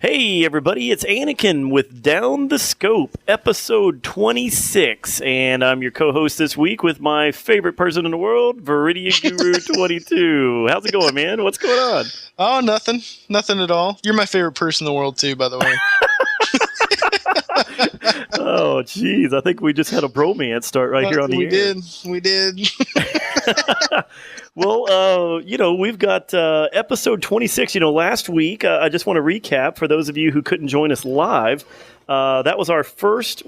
Hey everybody, it's Anakin with Down the Scope, episode 26, and I'm your co-host this week with my favorite person in the world, Veridiya Guru 22. How's it going, man? What's going on? Oh, nothing at all. You're my favorite person in the world too, by the way. Oh, jeez, I think we just had a bromance start right here on the air. We did. Well, we've got episode 26. Last week, I just want to recap for those of you who couldn't join us live. That was our first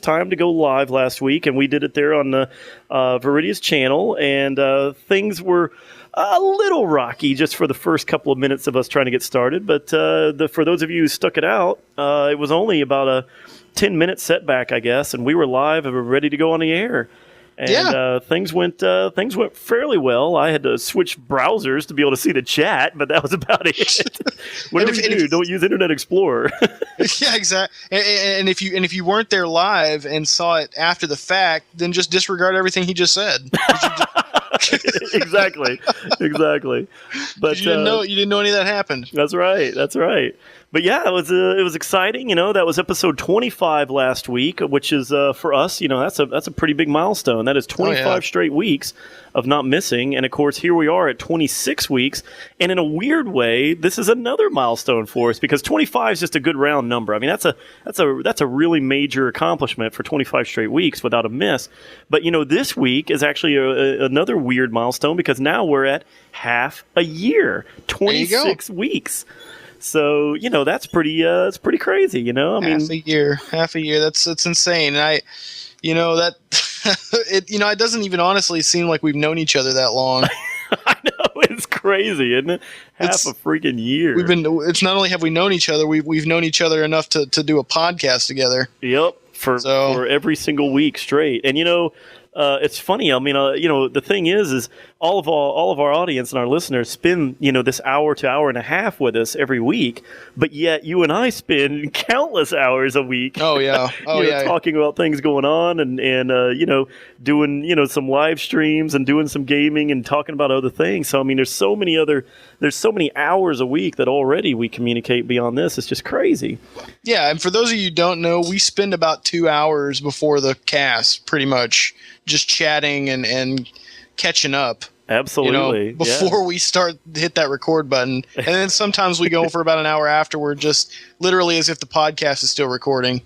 time to go live last week, and we did it there on the Veridiya's channel, and things were a little rocky just for the first couple of minutes of us trying to get started. But for those of you who stuck it out, it was only about a 10-minute setback, I guess, and we were live and we're ready to go on the air. And things went fairly well. I had to switch browsers to be able to see the chat, but that was about it. Whatever you do, don't use Internet Explorer. Yeah, exactly. And if you weren't there live and saw it after the fact, then just disregard everything he just said. Exactly. But you didn't know any of that happened. That's right. But yeah, it was exciting. That was episode 25 last week, which is for us. That's a pretty big milestone. That is 25 straight weeks of not missing, and of course here we are at 26 weeks. And in a weird way, this is another milestone for us because 25 is just a good round number. I mean, that's a really major accomplishment for 25 straight weeks without a miss. But this week is actually another weird milestone because now we're at half a year, 26 weeks. So that's pretty crazy. I mean, half a year. That's insane. And it doesn't even honestly seem like we've known each other that long. I know, it's crazy, isn't it? Half a freaking year. It's not only have we known each other, we've known each other enough to do a podcast together. Yep, for every single week straight. And it's funny. I mean, the thing is all of our audience and our listeners spend, this hour to hour and a half with us every week, but yet you and I spend countless hours a week. Oh yeah. Talking about things going on and doing, some live streams and doing some gaming and talking about other things. So, I mean, there's so many hours a week that already we communicate beyond this. It's just crazy. Yeah. And for those of you who don't know, we spend about 2 hours before the cast pretty much just chatting and catching up. Absolutely. Before we hit that record button. And then sometimes we go for about an hour afterward, just literally as if the podcast is still recording.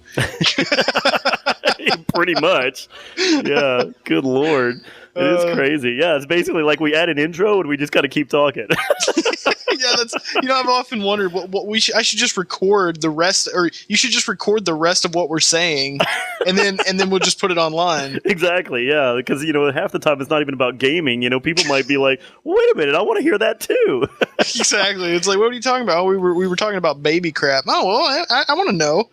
Pretty much. Yeah. Good Lord. It is crazy. Yeah, it's basically like we add an intro and we just got to keep talking. Yeah, that's. I've often wondered what I should just record the rest, or you should just record the rest of what we're saying, and then we'll just put it online. Exactly. Yeah, because half the time it's not even about gaming. People might be like, "Wait a minute, I want to hear that too." Exactly. It's like, what are you talking about? Oh, we were talking about baby crap. Oh well, I want to know.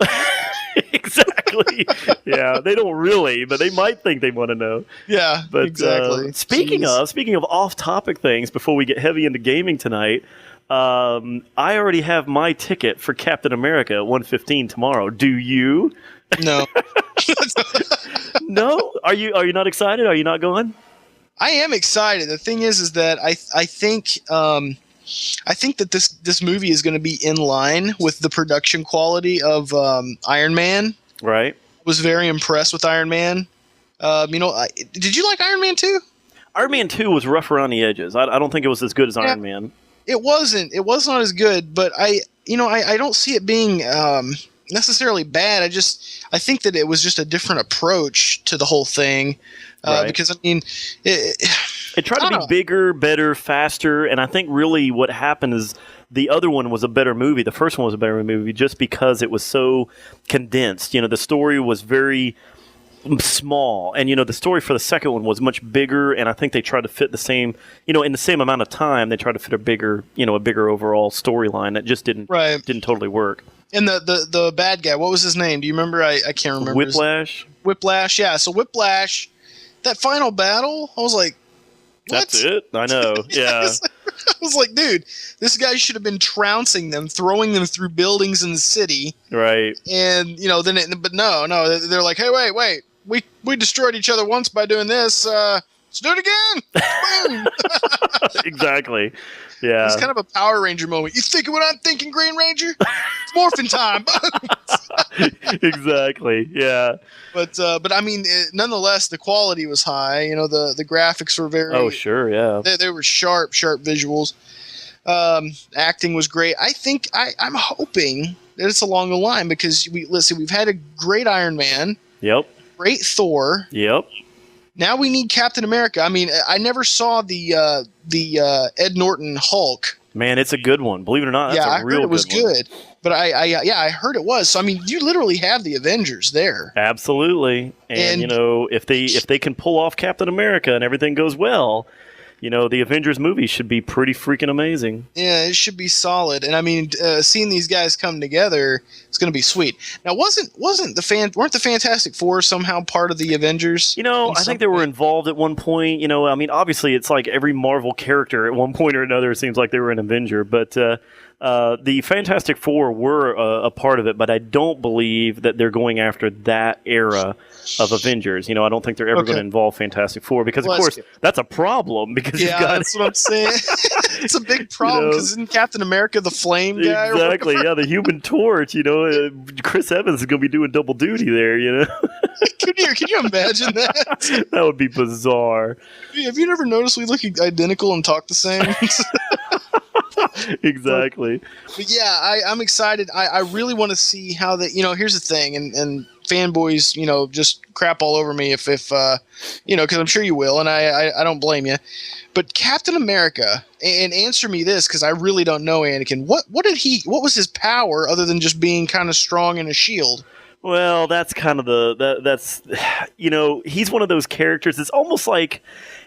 Exactly. Yeah, they don't really, but they might think they want to know. Yeah, but exactly. Speaking of off-topic things, before we get heavy into gaming tonight, I already have my ticket for Captain America at 1:15 tomorrow. Do you? No. No? Are you not excited? Are you not going? I am excited. The thing is that I think that this movie is going to be in line with the production quality of Iron Man. Right. Was very impressed with Iron Man. Did you like Iron Man 2? Iron Man 2 was rough around the edges. I don't think it was as good as Iron Man. It wasn't. It was not as good, but I don't see it being necessarily bad. I think that it was just a different approach to the whole thing. Right. Because I mean, it tried to be bigger, better, faster, and I think really what happened is the other one was a better movie. The first one was a better movie just because it was so condensed. The story was very small, and the story for the second one was much bigger, and I think they tried to fit the same, in the same amount of time, they tried to fit a bigger overall storyline that just didn't totally work. And the bad guy, what was his name? Do you remember? I can't remember. Whiplash, yeah. So Whiplash, that final battle, I was like, what? That's it? I know, yeah. I was like, dude, this guy should have been trouncing them, throwing them through buildings in the city. Right. And, but no, they're like, hey, wait, we destroyed each other once by doing this. Let's do it again. Boom. Exactly. Yeah. It's kind of a Power Ranger moment. You thinking what I'm thinking, Green Ranger? It's morphin' time. Exactly. Yeah. But I mean, nonetheless, the quality was high. You know, the graphics were very. Oh, sure. Yeah. They were sharp visuals. Acting was great. I think I'm hoping that it's along the line because we've had a great Iron Man. Yep. Great Thor. Yep. Now we need Captain America. I mean, I never saw the Ed Norton Hulk. Man, it's a good one. Believe it or not, that's I a real heard it was good one. good. But I heard it was. So I mean, you literally have the Avengers there. Absolutely. And you know, if they can pull off Captain America and everything goes well, you know, the Avengers movie should be pretty freaking amazing. Yeah, it should be solid. And I mean, seeing these guys come together, it's going to be sweet. Now, weren't the Fantastic Four somehow part of the Avengers? You know, I think they were involved at one point. You know, I mean, obviously, it's like every Marvel character at one point or another. It seems like they were an Avenger, but the Fantastic Four were a part of it. But I don't believe that they're going after that era of Avengers. You know, I don't think they're ever going to involve Fantastic Four because, of course, that's a problem. Because that's what I'm saying. It's a big problem because isn't Captain America the Flame guy? Exactly. Yeah, the Human Torch. You know, Chris Evans is going to be doing double duty there. You know, can you imagine that? That would be bizarre. Have you never noticed we look identical and talk the same? Exactly. But yeah, I'm excited. I really want to see how that. You know, here's the thing, and fanboys, you know, just crap all over me if you know, because I'm sure you will, and I don't blame you. But Captain America, and answer me this because I really don't know Anakin. What was his power other than just being kind of strong in a shield? Well, that's kind of that's you know, he's one of those characters.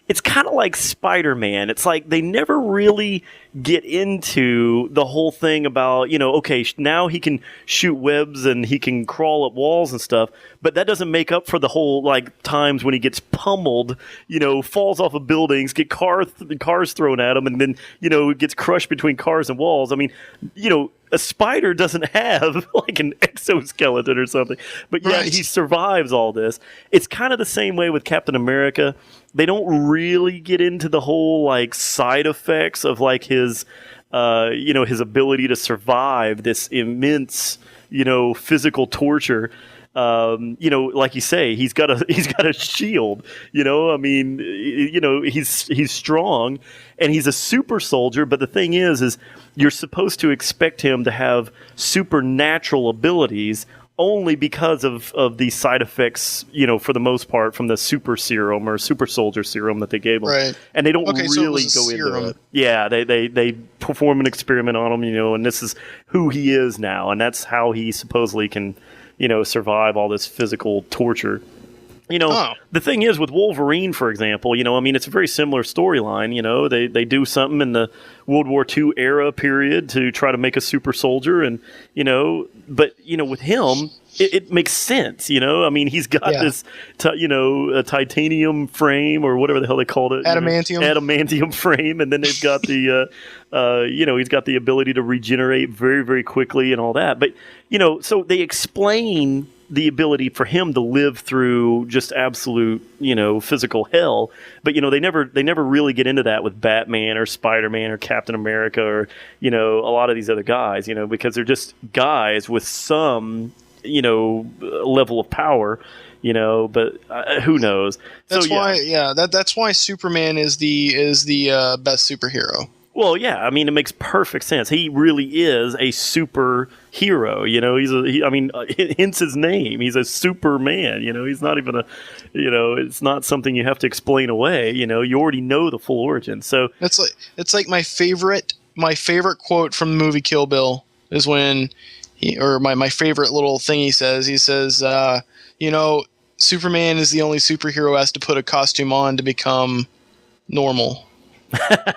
It's kind of like Spider-Man. It's like they never really get into the whole thing about, you know, okay, now he can shoot webs and he can crawl up walls and stuff, but that doesn't make up for the whole, like, times when he gets pummeled, you know, falls off of buildings, get cars thrown at him, and then, you know, gets crushed between cars and walls. I mean, you know, a spider doesn't have like an exoskeleton or something, but yet he survives all this. It's kind of the same way with Captain America. They don't really get into the whole like side effects of like his, you know, his ability to survive this immense, you know, physical torture. You know, like you say, he's got a shield. You know, I mean, you know, he's strong and he's a super soldier. But the thing is you're supposed to expect him to have supernatural abilities only because of these side effects, you know, for the most part, from the super serum or super soldier serum that they gave him. Right. And they don't really go into it. Yeah, they perform an experiment on him, you know, and this is who he is now, and that's how he supposedly can, you know, survive all this physical torture. You know, The thing is with Wolverine, for example, you know, I mean, it's a very similar storyline. You know, they do something in the World War II era period to try to make a super soldier, and you know, but you know, with him, it makes sense. You know, I mean, he's got this, you know, a titanium frame or whatever the hell they called it, adamantium frame, and then they've got the, you know, he's got the ability to regenerate very, very quickly and all that. But you know, so they explain the ability for him to live through just absolute, you know, physical hell. But, you know, they never really get into that with Batman or Spider-Man or Captain America or, you know, a lot of these other guys, you know, because they're just guys with some, you know, level of power, you know, but who knows? That's that's why Superman is the best superhero. Well, yeah, I mean, it makes perfect sense. He really is a superhero, you know. I mean, hence his name. He's a Superman, you know. He's not even you know, it's not something you have to explain away, you know. You already know the full origin. So it's like my favorite quote from the movie Kill Bill is when my favorite little thing he says, you know, Superman is the only superhero who has to put a costume on to become normal.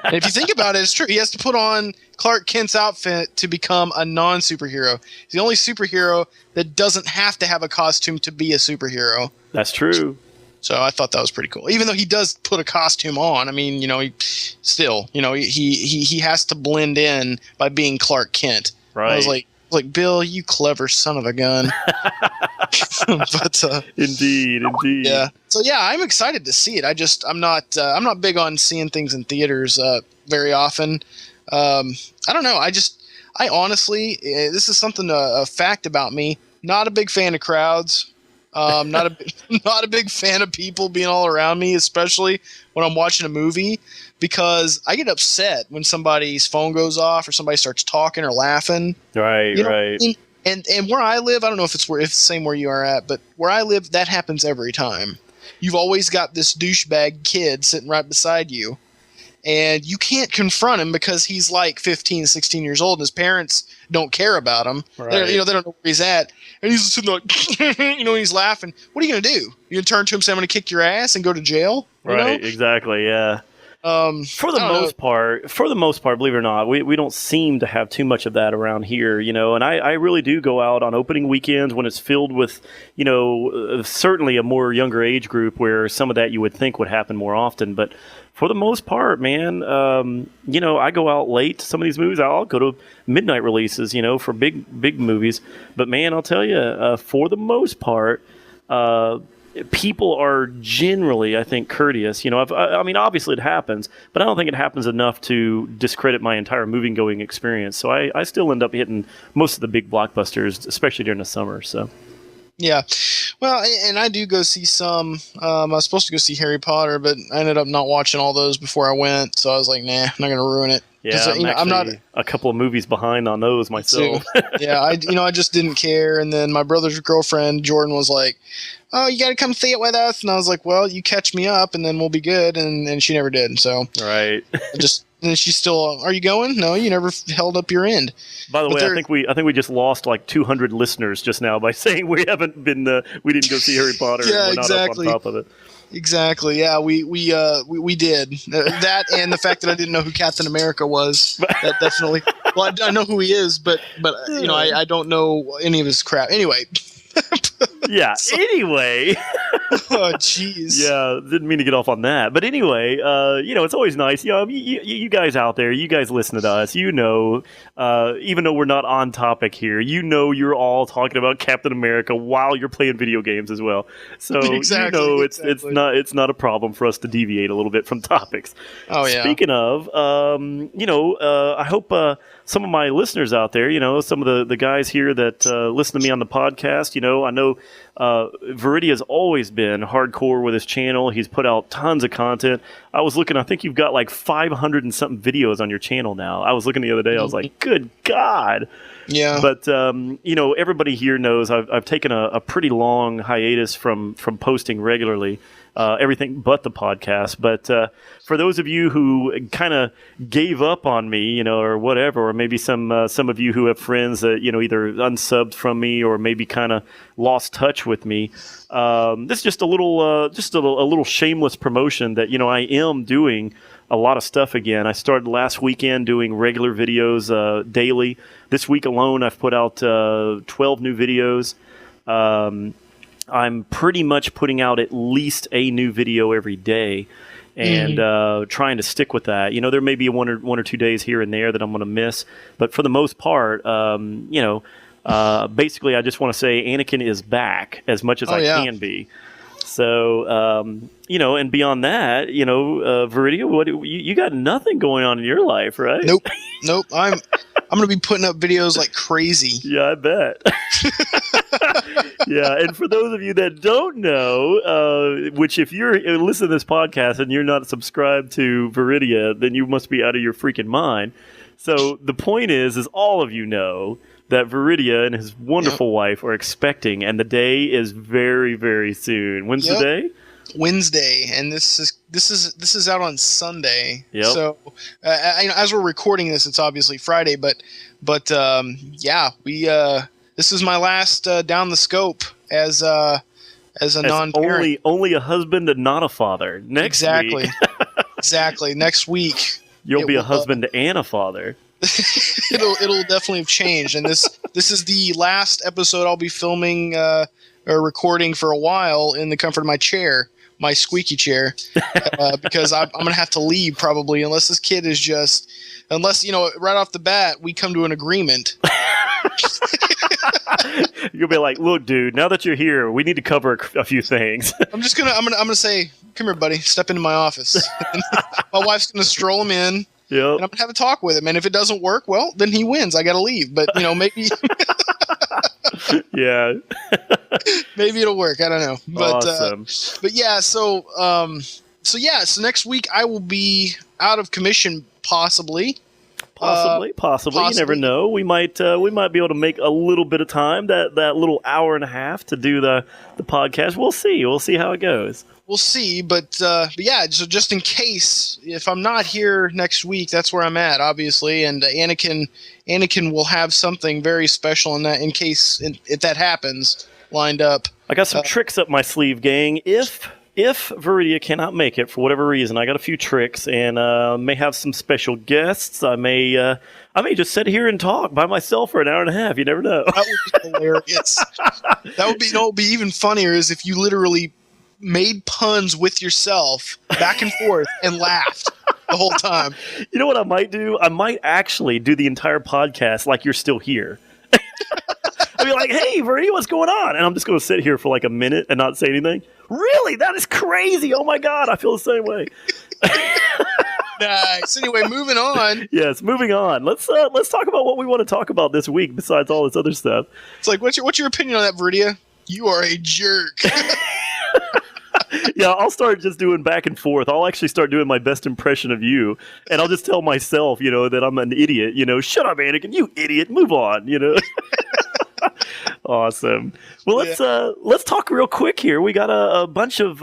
And if you think about it, it's true. He has to put on Clark Kent's outfit to become a non-superhero. He's the only superhero that doesn't have to have a costume to be a superhero. That's true. So I thought that was pretty cool. Even though he does put a costume on, I mean, you know, he has to blend in by being Clark Kent. Right. I was like, Bill, you clever son of a gun. But Indeed. yeah. So yeah, I'm excited to see it. I'm not big on seeing things in theaters very often. I don't know. I honestly, this is something a fact about me. Not a big fan of crowds. Not a big fan of people being all around me, especially when I'm watching a movie, because I get upset when somebody's phone goes off or somebody starts talking or laughing. Right, You know what I right. mean? And where I live, I don't know if it's the same where you are at, but where I live, that happens every time. You've always got this douchebag kid sitting right beside you, and you can't confront him because he's like 15, 16 years old, and his parents don't care about him. Right. They don't know where he's at, and he's sitting like, he's laughing. What are you gonna do? You gonna turn to him and say, "I'm gonna kick your ass" and go to jail? Right, exactly, yeah. For the most part, believe it or not, we don't seem to have too much of that around here, and I really do go out on opening weekends when it's filled with, certainly a more younger age group where some of that you would think would happen more often. But for the most part, man, I go out late to some of these movies. I'll go to midnight releases, for big movies. But man, I'll tell you, for the most part, people are generally, I think, courteous. I mean, obviously it happens, but I don't think it happens enough to discredit my entire movie-going experience. So I still end up hitting most of the big blockbusters, especially during the summer. So. Yeah. Well, and I do go see some. I was supposed to go see Harry Potter, but I ended up not watching all those before I went. So I was like, nah, I'm not going to ruin it. Yeah, I'm not a couple of movies behind on those myself. Yeah, I just didn't care. And then my brother's girlfriend, Jordan, was like, "Oh, you got to come see it with us." And I was like, "Well, you catch me up, and then we'll be good." And she never did. So right. And she's still, "Are you going?" "No, you never held up your end." By the way, I think we just lost like 200 listeners just now by saying we haven't been we didn't go see Harry Potter. Yeah, and we're exactly. Not up on top of it. Exactly. Yeah, we did that, and the fact that I didn't know who Captain America was. That definitely. Well, I know who he is, but I don't know any of his crap. Anyway. Yeah. Anyway. Oh, jeez. Yeah, didn't mean to get off on that, but anyway, it's always nice. You guys out there, you guys listen to us. Even though we're not on topic here, you're all talking about Captain America while you're playing video games as well. So exactly, it's not a problem for us to deviate a little bit from topics. Oh yeah. Speaking of, I hope some of my listeners out there, some of the guys here that listen to me on the podcast, I know Veridiya's always been hardcore with his channel. He's put out tons of content. I was looking, I think you've got like 500 and something videos on your channel now. I was looking the other day, I was like, good God. Yeah. But, everybody here knows I've taken a pretty long hiatus from posting regularly. Everything but the podcast. But for those of you who kind of gave up on me, or whatever, or maybe some of you who have friends that either unsubbed from me or maybe kind of lost touch with me, this is just a little shameless promotion that I am doing a lot of stuff again. I started last weekend doing regular videos daily. This week alone, I've put out 12 new videos. I'm pretty much putting out at least a new video every day and trying to stick with that. There may be one or 2 days here and there that I'm going to miss, but for the most part, basically I just want to say Anakin is back as much as I can be. So, and beyond that, Veridiya, you got nothing going on in your life, right? Nope. I'm going to be putting up videos like crazy. Yeah, I bet. Yeah, and for those of you that don't know, which if you're listening to this podcast and you're not subscribed to Veridiya, then you must be out of your freaking mind. So the point is all of you know that Veridiya and his wonderful wife are expecting, and the day is very, very soon. When's the day? Wednesday, and this is out on Sunday. Yep. So, as we're recording this, it's obviously Friday, but this is my last down the scope as a non-parent. Only a husband and not a father. Next week. Exactly. Next week you'll be a husband and a father. It'll definitely have changed, and this is the last episode I'll be filming or recording for a while in the comfort of my chair, my squeaky chair, because I'm gonna have to leave probably unless this kid is right off the bat we come to an agreement. You'll be like, look, dude, now that you're here, we need to cover a few things. I'm gonna say, come here, buddy, step into my office. My wife's gonna stroll him in. Yep. And I'm gonna have a talk with him. And if it doesn't work, well, then he wins. I gotta leave. But maybe. Yeah. Maybe it'll work. I don't know. But awesome. But yeah. So next week I will be out of commission, possibly. Possibly. You never know. We might be able to make a little bit of time, that little hour and a half to do the podcast. We'll see. We'll see how it goes. We'll see, but yeah. So just in case, if I'm not here next week, that's where I'm at, obviously. And Anakin will have something very special in that, in case if that happens, lined up. I got some tricks up my sleeve, gang. If Veridiya cannot make it for whatever reason, I got a few tricks and may have some special guests. I may just sit here and talk by myself for an hour and a half. You never know. That would be hilarious. What would be even funnier is if you literally made puns with yourself back and forth and laughed the whole time. You know what I might do? I might actually do the entire podcast like you're still here. I'd be like, hey, Veridiya, what's going on? And I'm just going to sit here for like a minute and not say anything. Really? That is crazy. Oh, my God. I feel the same way. Nice. Anyway, moving on. Yes, moving on. Let's talk about what we want to talk about this week besides all this other stuff. It's like, what's your opinion on that, Veridiya? You are a jerk. Yeah, I'll start just doing back and forth. I'll actually start doing my best impression of you, and I'll just tell myself, that I'm an idiot. Shut up, Anakin, you idiot. Move on. Awesome. Well, let's talk real quick here. We got a bunch of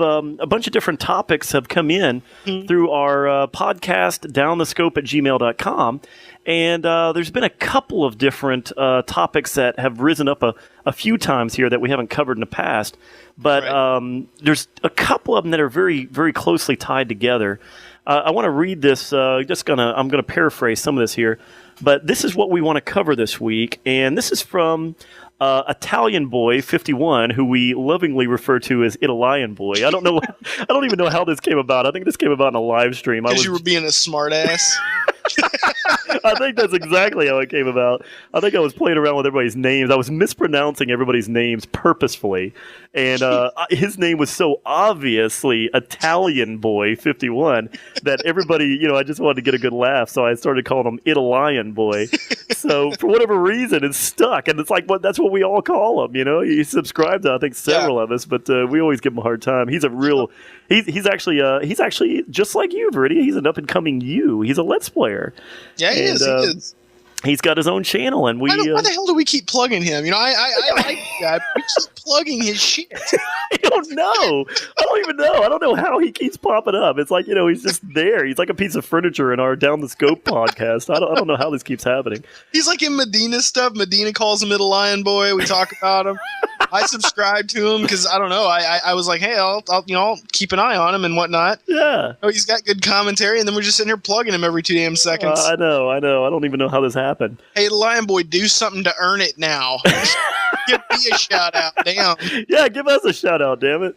different topics have come in through our podcast downthescope@gmail.com, and there's been a couple of different topics that have risen up a few times here that we haven't covered in the past. But right. There's a couple of them that are very, very closely tied together. I want to read this. I'm gonna paraphrase some of this here, but this is what we want to cover this week, and this is from Italian Boy 51, who we lovingly refer to as Italian Boy. I don't even know how this came about. I think this came about in a live stream. Because you were being a smartass. I think that's exactly how it came about. I think I was playing around with everybody's names. I was mispronouncing everybody's names purposefully. And his name was so obviously Italian Boy 51 that everybody, I just wanted to get a good laugh. So I started calling him Italian Boy. So for whatever reason, it's stuck. And it's like, that's what we all call him. He subscribed to, I think, several of us, but we always give him a hard time. He's a real... He's actually just like you, Veridiya. He's an up and coming you. He's a Let's Player. Yeah, he is. He's got his own channel, and why the hell do we keep plugging him? I like that. We keep plugging his shit. I don't know. I don't even know. I don't know how he keeps popping up. It's like he's just there. He's like a piece of furniture in our Down the Scope podcast. I don't know how this keeps happening. He's like in Medina stuff. Medina calls him Italian Boy. We talk about him. I subscribe to him because I don't know. I was like, hey, I'll keep an eye on him and whatnot. Yeah. Oh, he's got good commentary, and then we're just sitting here plugging him every 2 damn seconds. I know. I don't even know how this happened. Hey, Lion Boy, do something to earn it now. Give me a shout out, damn. Yeah, give us a shout out, damn it.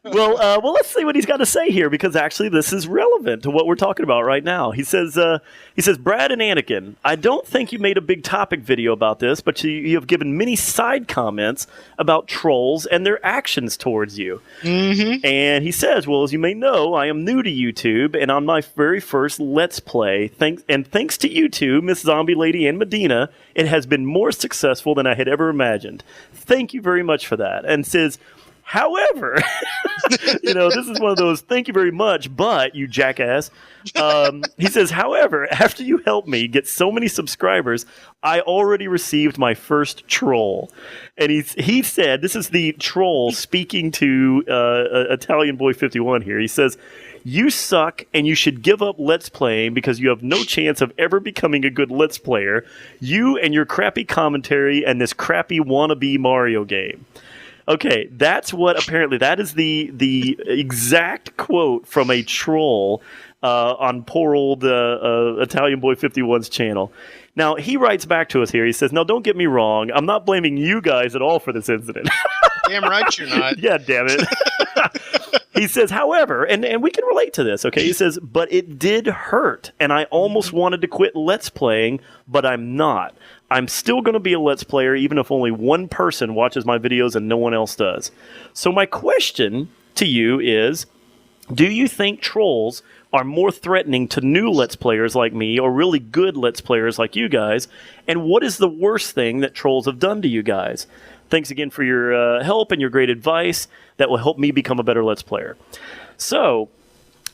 Well, let's see what he's got to say here, because actually this is relevant to what we're talking about right now. He says, Brad and Anakin, I don't think you made a big topic video about this, but you have given many side comments about trolls and their actions towards you. Mm-hmm. And he says, well, as you may know, I am new to YouTube, and on my very first Let's Play, thanks to you two, Miss Zombie Lady and Medina, it has been more successful than I had ever imagined. Thank you very much for that. And says, however, this is one of those, thank you very much, but you jackass. He says, however, after you helped me get so many subscribers, I already received my first troll. And he said, this is the troll speaking to Italian Boy 51 here. He says, you suck and you should give up Let's Playing because you have no chance of ever becoming a good Let's Player. You and your crappy commentary and this crappy wannabe Mario game. Okay, that's what apparently that is the exact quote from a troll on poor old Italian Boy 51's channel. Now, he writes back to us here. He says, now, don't get me wrong. I'm not blaming you guys at all for this incident. Damn right you're not. Yeah, damn it. He says, however, and we can relate to this, okay? He says, but it did hurt, and I almost wanted to quit Let's Playing, but I'm not. I'm still going to be a Let's Player, even if only one person watches my videos and no one else does. So my question to you is, do you think trolls are more threatening to new Let's Players like me or really good Let's Players like you guys? And what is the worst thing that trolls have done to you guys? Thanks again for your help and your great advice that will help me become a better Let's Player. So,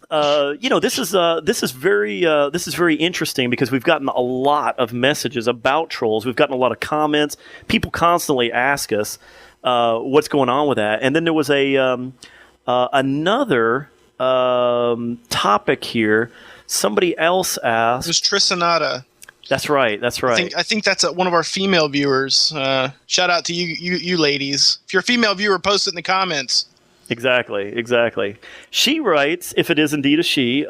this is very interesting because we've gotten a lot of messages about trolls. We've gotten a lot of comments. People constantly ask us what's going on with that. And then there was another topic here. Somebody else asked. It was Trisanata. That's right. I think that's one of our female viewers. Shout out to you ladies. If you're a female viewer, post it in the comments. Exactly. She writes, if it is indeed a she,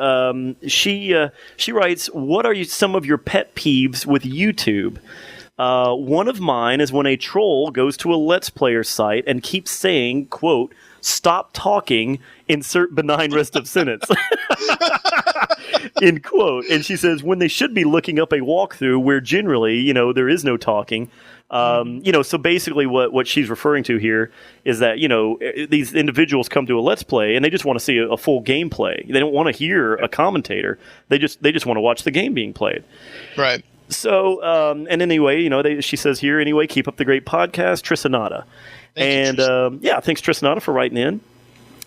she writes, what are some of your pet peeves with YouTube? One of mine is when a troll goes to a Let's Player site and keeps saying, quote, stop talking, insert benign rest of sentence. End quote. And she says, when they should be looking up a walkthrough where generally, there is no talking. So basically what she's referring to here is that, these individuals come to a Let's Play and they just want to see a full gameplay. They don't want to hear a commentator. They just want to watch the game being played. Right. So, and anyway, she says here, anyway, keep up the great podcast, Trisanata. Thanks, Trisanata, for writing in.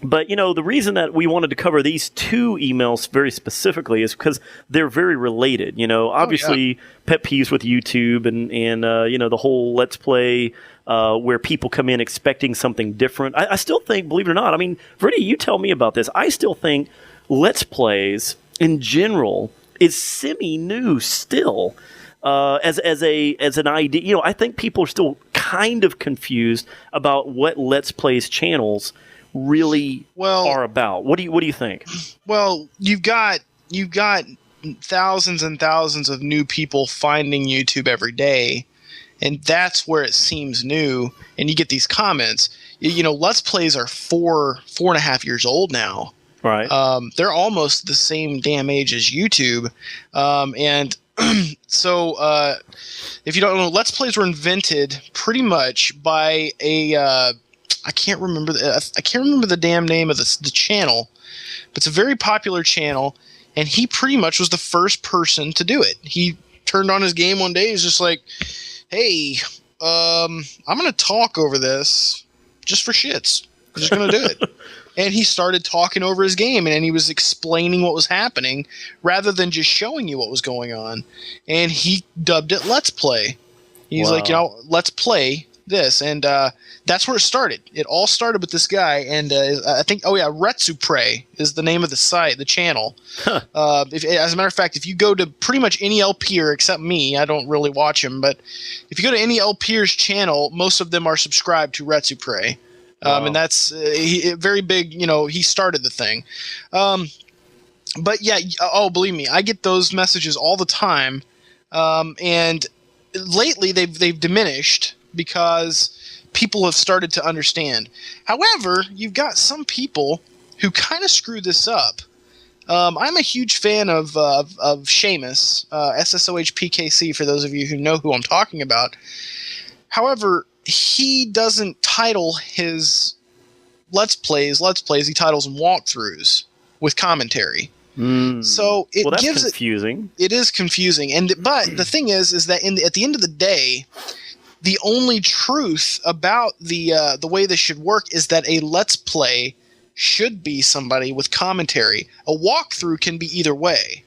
But, the reason that we wanted to cover these two emails very specifically is because they're very related. Obviously, pet peeves with YouTube and the whole Let's Play where people come in expecting something different. I still think, believe it or not, I mean, Veridiya, you tell me about this. I still think Let's Plays in general is semi-new still. As an idea, I think people are still kind of confused about what Let's Plays channels really are about. What do you think? Well, you've got thousands and thousands of new people finding YouTube every day, and that's where it seems new. And you get these comments. Let's Plays are 4.5 years old now. Right. They're almost the same damn age as YouTube, and so if you don't know, Let's Plays were invented pretty much by a I can't remember the damn name of the channel, but it's a very popular channel, and he pretty much was the first person to do it. He turned on his game one day. He's just like, "Hey, I'm gonna talk over this just for shits. I'm just gonna do it." And he started talking over his game, and he was explaining what was happening rather than just showing you what was going on. And he dubbed it Let's Play. He's like, let's play this. And that's where it started. It all started with this guy. And I think, Retsupre is the name of the site, the channel. Huh. As a matter of fact, if you go to pretty much any LPer except me, I don't really watch him, but if you go to any LPer's channel, most of them are subscribed to Retsupre. And that's very big, he started the thing. But yeah, believe me, I get those messages all the time. And lately they've diminished because people have started to understand. However, you've got some people who kind of screw this up. I'm a huge fan of Seamus, SSOHPKC, for those of you who know who I'm talking about. However, he doesn't title his Let's Plays, he titles them walkthroughs with commentary. So that's confusing. It is confusing, but the thing is that at the end of the day, the only truth about the way this should work is that a Let's Play should be somebody with commentary. A walkthrough can be either way.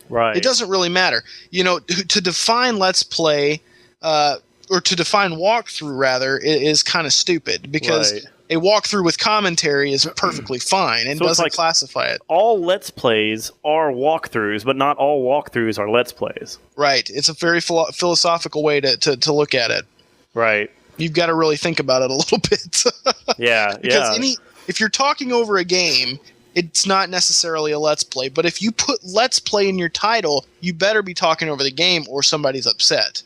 Right. It doesn't really matter. To define Let's Play, or to define walkthrough rather, is kind of stupid because a walkthrough with commentary is perfectly fine and doesn't classify it. All Let's Plays are walkthroughs, but not all walkthroughs are Let's Plays. Right. It's a very philosophical way to look at it. Right. You've got to really think about it a little bit. Because if you're talking over a game, it's not necessarily a Let's Play. But if you put Let's Play in your title, you better be talking over the game or somebody's upset.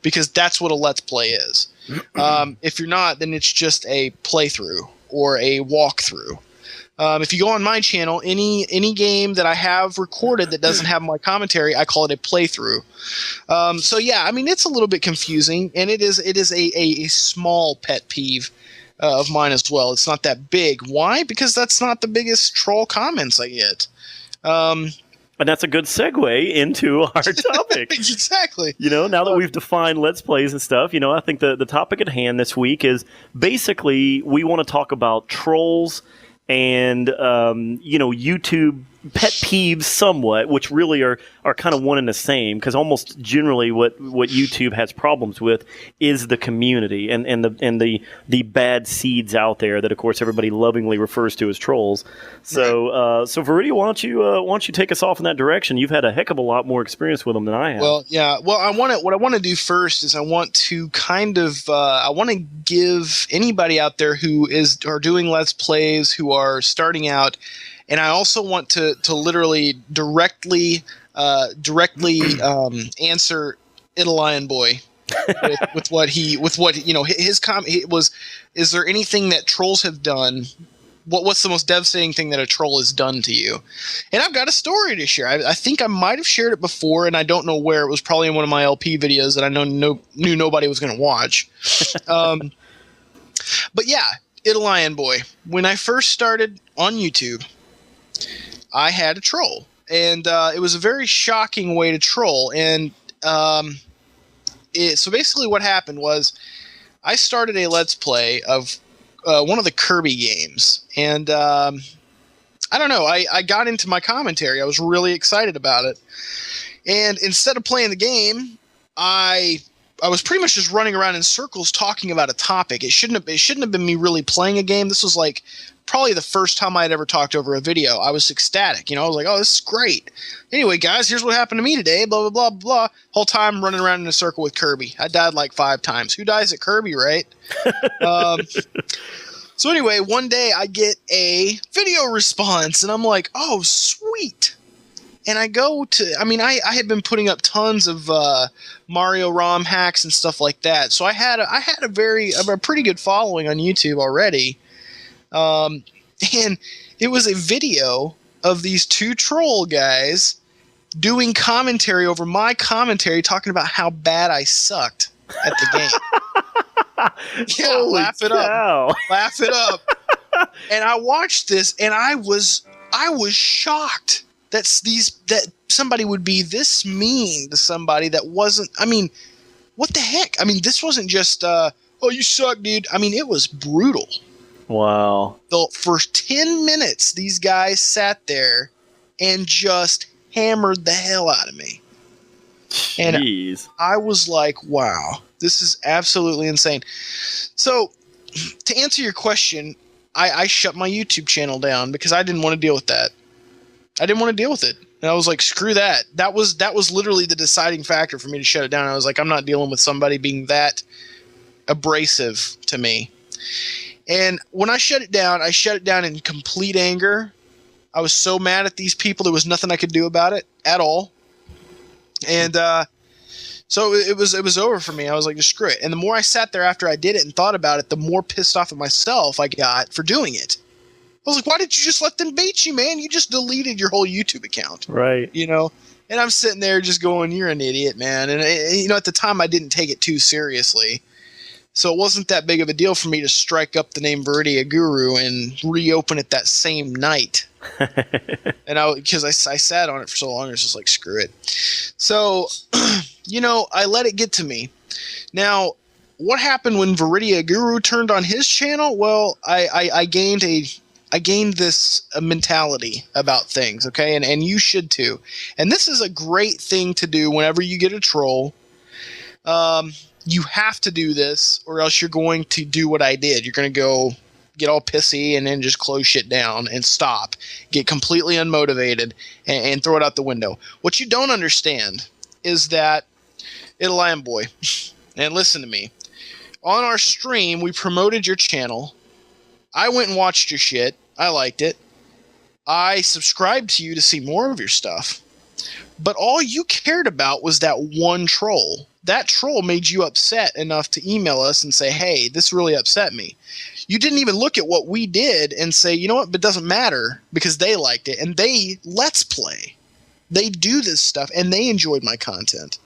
Because that's what a Let's Play is. If you're not, then it's just a playthrough or a walkthrough. If you go on my channel, any game that I have recorded that doesn't have my commentary, I call it a playthrough. So yeah, I mean, it's a little bit confusing, and it is a small pet peeve of mine as well. It's not that big. Why? Because that's not the biggest troll comments I get. And that's a good segue into our topic. Exactly. Now that we've defined Let's Plays and stuff, I think the topic at hand this week is basically we want to talk about trolls and, YouTube pet peeves somewhat, which really are kind of one and the same, because almost generally what YouTube has problems with is the community and the bad seeds out there that, of course, everybody lovingly refers to as trolls. So, Veridiya, why don't you take us off in that direction? You've had a heck of a lot more experience with them than I have. Well, yeah. Well, what I want to do first is I want to I want to give anybody out there who are doing Let's Plays, who are starting out. And I also want to literally directly answer Italian Boy with what his comment was. Is there anything that trolls have done? What's the most devastating thing that a troll has done to you? And I've got a story to share. I think I might have shared it before, and I don't know where. It was probably in one of my LP videos that I knew nobody was going to watch. But yeah, Italian Boy. When I first started on YouTube, I had a troll, and it was a very shocking way to troll. And so basically what happened was I started a Let's Play of one of the Kirby games, and I don't know, I got into my commentary. I was really excited about it, and instead of playing the game, I was pretty much just running around in circles talking about a topic. It shouldn't have been me really playing a game. This was like probably the first time I'd ever talked over a video. I was ecstatic. I was like, oh, this is great. Anyway, guys, here's what happened to me today, blah, blah, blah, blah. Whole time running around in a circle with Kirby. I died like 5 times. Who dies at Kirby, right? So anyway, one day I get a video response, and I'm like, oh, sweet. And I go to, I had been putting up tons of Mario ROM hacks and stuff like that. So I had a pretty good following on YouTube already. And it was a video of these 2 troll guys doing commentary over my commentary, talking about how bad I sucked at the game. Yeah, laugh it up. And I watched this, and I was shocked that somebody would be this mean to somebody that wasn't. What the heck? This wasn't just oh, you suck, dude. It was brutal. Wow. The first 10 minutes, these guys sat there and just hammered the hell out of me. Jeez. And I was like, wow, this is absolutely insane. So, to answer your question, I shut my YouTube channel down because I didn't want to deal with that. I didn't want to deal with it. And I was like, screw that. That was literally the deciding factor for me to shut it down. I was like, I'm not dealing with somebody being that abrasive to me. And when I shut it down in complete anger. I was so mad at these people, there was nothing I could do about it at all. And so it was over for me. I was like, just screw it. And the more I sat there after I did it and thought about it, the more pissed off at myself I got for doing it. I was like, why did you just let them bait you, man? You just deleted your whole YouTube account. Right. And I'm sitting there just going, you're an idiot, man. And, at the time I didn't take it too seriously. So it wasn't that big of a deal for me to strike up the name Veridiya Guru and reopen it that same night. And because I sat on it for so long, I was just like, screw it. So, I let it get to me. Now, what happened when Veridiya Guru turned on his channel? Well, I gained this mentality about things, okay? And you should too. And this is a great thing to do whenever you get a troll. You have to do this, or else you're going to do what I did. You're going to go get all pissy and then just close shit down and stop. Get completely unmotivated and throw it out the window. What you don't understand is that, Italian Boy, and listen to me, on our stream, we promoted your channel. I went and watched your shit. I liked it. I subscribed to you to see more of your stuff. But all you cared about was that one troll. That troll made you upset enough to email us and say, hey, this really upset me. You didn't even look at what we did and say, you know what, but it doesn't matter because they liked it and they let's play. They do this stuff and they enjoyed my content.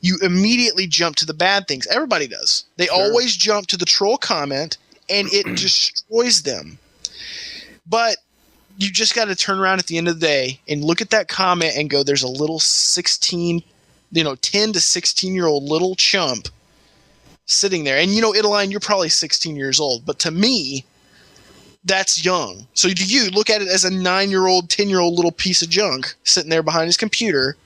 You immediately jump to the bad things. Everybody does. They always jump to the troll comment and it destroys them. But you just got to turn around at the end of the day and look at that comment and go, there's a little 10 to 16-year-old little chump sitting there. And, Italine, you're probably 16 years old. But to me, that's young. So do you look at it as a 9-year-old, 10-year-old little piece of junk sitting there behind his computer,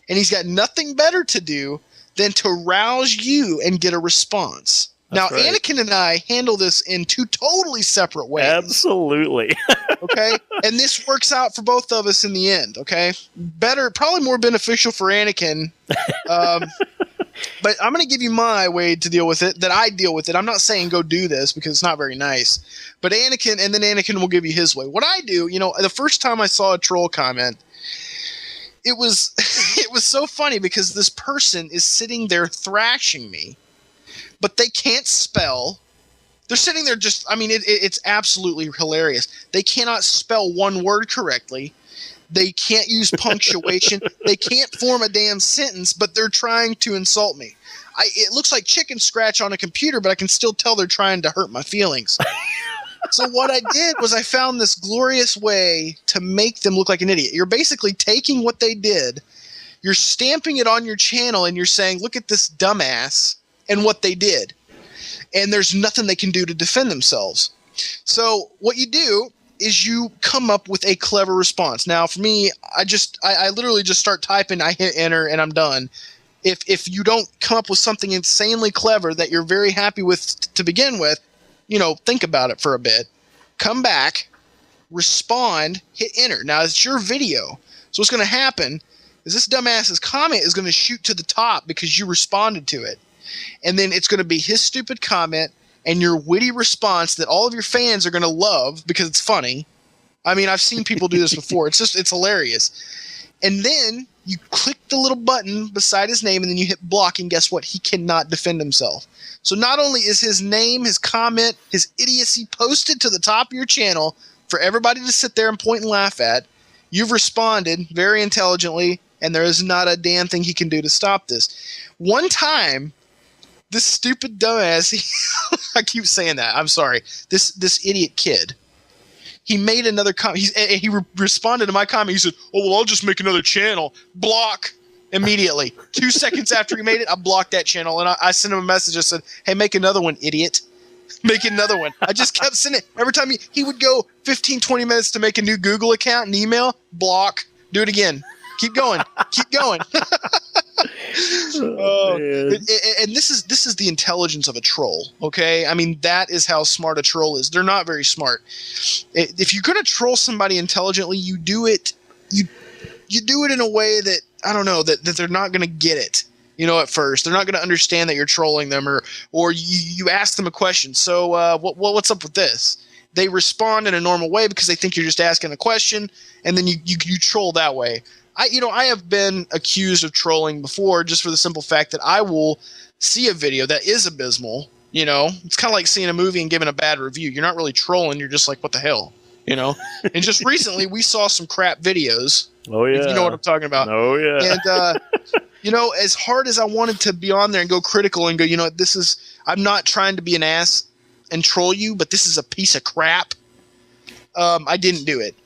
and he's got nothing better to do than to rouse you and get a response. That's now, right. Anakin and I handle this in two totally separate ways. Absolutely. Okay? And this works out for both of us in the end, okay? Better, probably more beneficial for Anakin. But I'm going to give you my way to deal with it, that I deal with it. I'm not saying go do this because it's not very nice. But Anakin will give you his way. What I do, the first time I saw a troll comment, it was so funny because this person is sitting there thrashing me, but they can't spell. They're sitting there it's absolutely hilarious. They cannot spell one word correctly. They can't use punctuation. They can't form a damn sentence, but they're trying to insult me. It looks like chicken scratch on a computer, but I can still tell they're trying to hurt my feelings. So what I did was I found this glorious way to make them look like an idiot. You're basically taking what they did, you're stamping it on your channel, and you're saying, look at this dumbass and what they did. And there's nothing they can do to defend themselves. So what you do is you come up with a clever response. Now, for me, I literally just start typing, I hit enter, and I'm done. If you don't come up with something insanely clever that you're very happy with to begin with, think about it for a bit. Come back, respond, hit enter. Now, it's your video. So what's going to happen is this dumbass's comment is going to shoot to the top because you responded to it. And then it's going to be his stupid comment and your witty response that all of your fans are going to love because it's funny. I mean, I've seen people do this before. It's hilarious. And then you click the little button beside his name and then you hit block, and guess what? He cannot defend himself. So not only is his name, his comment, his idiocy posted to the top of your channel for everybody to sit there and point and laugh at, you've responded very intelligently, and there is not a damn thing he can do to stop this. One time, this stupid dumbass, I keep saying that, I'm sorry, this idiot kid, he made another comment. He responded to my comment. He said, oh, well, I'll just make another channel. Block immediately. 2 seconds after he made it, I blocked that channel. And I sent him a message. I said, hey, make another one, idiot. Make another one. I just kept sending it. Every time he would go 15, 20 minutes to make a new Google account and email, block, do it again. Keep going. Keep going. And this is the intelligence of a troll, okay? I mean, that is how smart a troll is. They're not very smart. If you're going to troll somebody intelligently, you do it in a way that, I don't know, that they're not going to get it. At first. They're not going to understand that you're trolling them, or you ask them a question. So what's up with this? They respond in a normal way because they think you're just asking a question, and then you troll that way. I have been accused of trolling before just for the simple fact that I will see a video that is abysmal. It's kind of like seeing a movie and giving a bad review. You're not really trolling. You're just like, what the hell? And just recently we saw some crap videos. Oh, yeah. If you know what I'm talking about. Oh, yeah. And, as hard as I wanted to be on there and go critical and go, I'm not trying to be an ass and troll you, but this is a piece of crap. I didn't do it.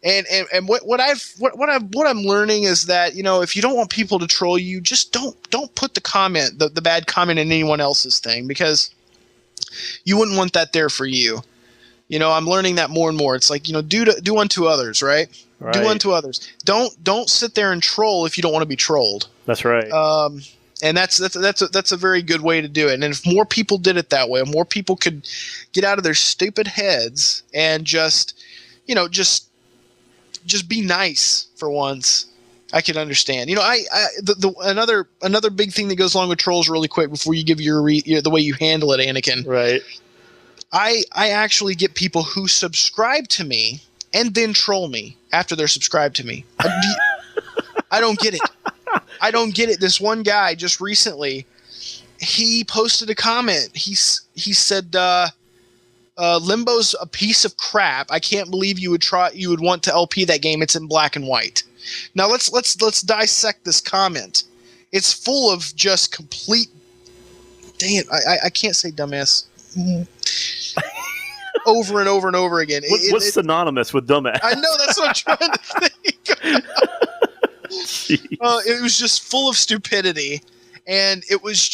And what I'm learning is that, if you don't want people to troll you, just don't put the bad comment in anyone else's thing, because you wouldn't want that there for you. I'm learning that more and more. It's like, do unto others, right? Right. Do unto others. Don't sit there and troll if you don't want to be trolled. That's right. And that's a very good way to do it. And if more people did it that way, more people could get out of their stupid heads and just be nice for once, I can understand. Another big thing that goes along with trolls really quick before you give the way you handle it, Anakin. Right. I actually get people who subscribe to me and then troll me after they're subscribed to me. I don't get it. I don't get it. This one guy just recently, he posted a comment. He said, Limbo's a piece of crap. I can't believe you would want to LP that game. It's in black and white. Now let's dissect this comment. It's full of just complete. Dang it! I can't say dumbass. Over and over and over again. What's synonymous with dumbass? I know, that's what I'm trying to think. It was just full of stupidity, and it was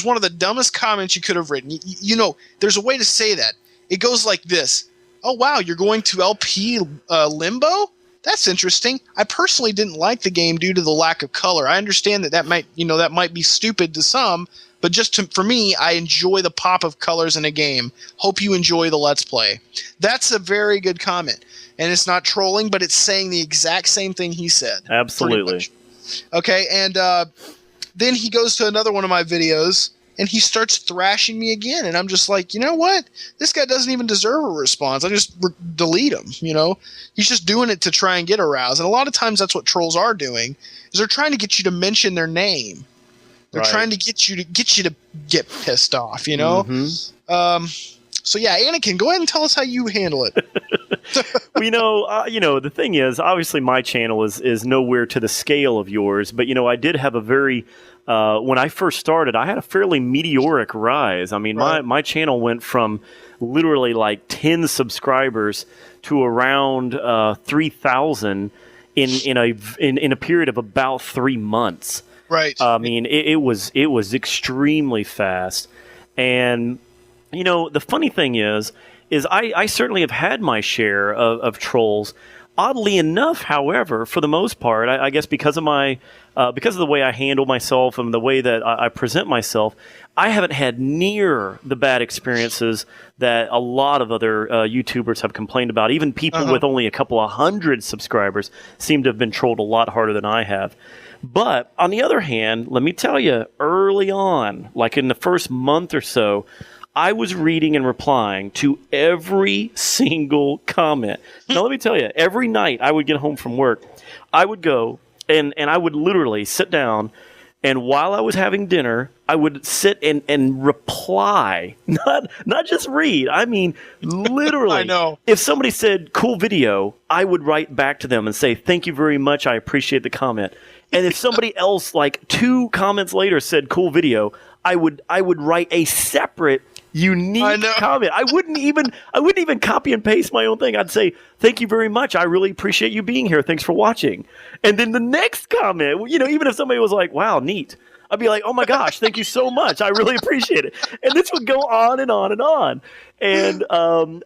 one of the dumbest comments you could have written. You know, there's a way to say that. It goes like this: "Oh wow, you're going to LP Limbo? That's interesting. I personally didn't like the game due to the lack of color. I understand that might be stupid to some." But for me, I enjoy the pop of colors in a game. Hope you enjoy the Let's Play. That's a very good comment. And it's not trolling, but it's saying the exact same thing he said. Absolutely. Okay, and then he goes to another one of my videos, and he starts thrashing me again. And I'm just like, you know what? This guy doesn't even deserve a response. I just delete him, you know? He's just doing it to try and get aroused. And a lot of times that's what trolls are doing, is they're trying to get you to mention their name. They're trying to get you to get pissed off, you know? Mm-hmm. So yeah, Anakin, go ahead and tell us how you handle it. Well, the thing is, obviously my channel is nowhere to the scale of yours, but I did have a very when I first started, I had a fairly meteoric rise. I mean, my channel went from literally like 10 subscribers to around 3,000 in a period of about 3 months. Right. I mean, it was extremely fast. And, the funny thing is I certainly have had my share of trolls. Oddly enough, however, for the most part, I guess because of the way I handle myself and the way that I present myself, I haven't had near the bad experiences that a lot of other YouTubers have complained about. Even people with only a couple of hundred subscribers seem to have been trolled a lot harder than I have. But on the other hand, let me tell you, early on, like in the first month or so, I was reading and replying to every single comment. Now, let me tell you, every night I would get home from work, I would go and I would literally sit down, and while I was having dinner, I would sit and reply, not just read. I mean, literally. I know. If somebody said, cool video, I would write back to them and say, thank you very much, I appreciate the comment. And if somebody else, like 2 comments later, said cool video, I would write a separate, unique comment. I wouldn't even copy and paste my own thing. I'd say, thank you very much. I really appreciate you being here. Thanks for watching. And then the next comment, even if somebody was like, wow, neat, I'd be like, oh my gosh, thank you so much. I really appreciate it. And this would go on and on and on. And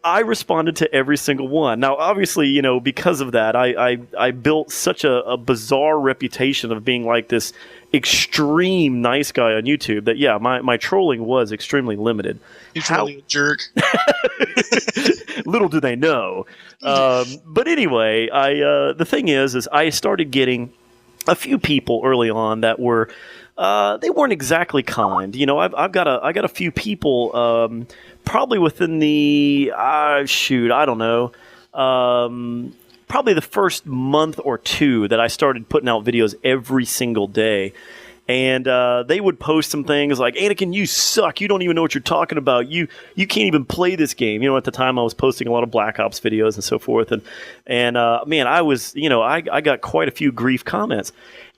I responded to every single one. Now, obviously, because of that, I built such a bizarre reputation of being like this extreme nice guy on YouTube that, yeah, my trolling was extremely limited. He's really a jerk. Little do they know. But anyway, the thing is I started getting a few people early on that were they weren't exactly kind. I got a few people probably within the I don't know, probably the first month or 2 that I started putting out videos every single day. And they would post some things like, Anakin, you suck. You don't even know what you're talking about. You can't even play this game. At the time I was posting a lot of Black Ops videos and so forth. And man, I was, I got quite a few grief comments.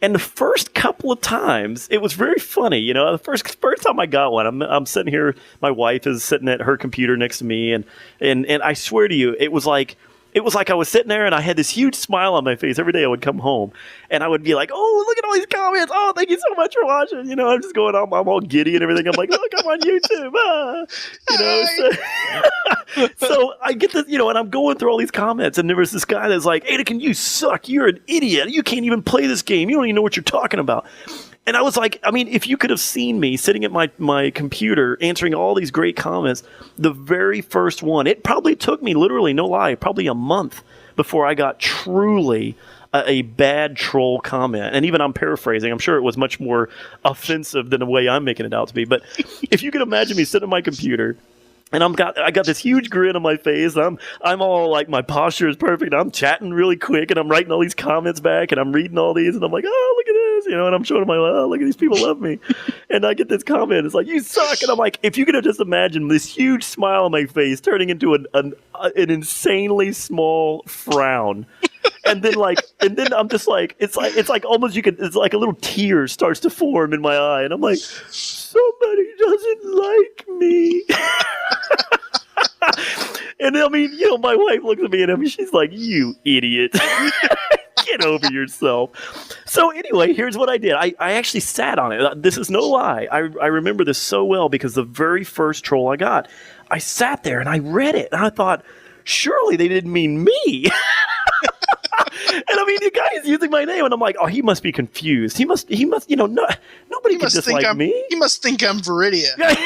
And the first couple of times, it was very funny. The first time I got one, I'm sitting here, my wife is sitting at her computer next to me, and I swear to you, it was like I was sitting there and I had this huge smile on my face every day I would come home, and I would be like, oh, look at all these comments. Oh, thank you so much for watching. I'm just going on. I'm all giddy and everything. I'm like, look, I'm on YouTube. So I get this, and I'm going through all these comments, and there was this guy that's like, Anakin, you suck. You're an idiot. You can't even play this game. You don't even know what you're talking about. And I was like, I mean, if you could have seen me sitting at my computer answering all these great comments, the very first one, it probably took me literally, no lie, probably a month before I got truly a bad troll comment. And even I'm paraphrasing, I'm sure it was much more offensive than the way I'm making it out to be. But if you could imagine me sitting at my computer, and I got this huge grin on my face. I'm all like, my posture is perfect. I'm chatting really quick, and I'm writing all these comments back, and I'm reading all these, and I'm like, oh, look at this, and I'm showing them, oh, look at these people love me. And I get this comment. It's like, you suck. And I'm like, if you could have just imagined this huge smile on my face turning into an insanely small frown. And then I'm just like, it's like almost it's like a little tear starts to form in my eye. And I'm like, somebody doesn't like me. And I mean, my wife looks at me and she's like, you idiot. Get over yourself. So anyway, here's what I did. I actually sat on it. This is no lie. I remember this so well because the very first troll I got, I sat there and I read it and I thought, surely they didn't mean me. And I mean, the guy is using my name, and I'm like, oh, he must be confused. He must, nobody can dislike me. He must think I'm Veridiya.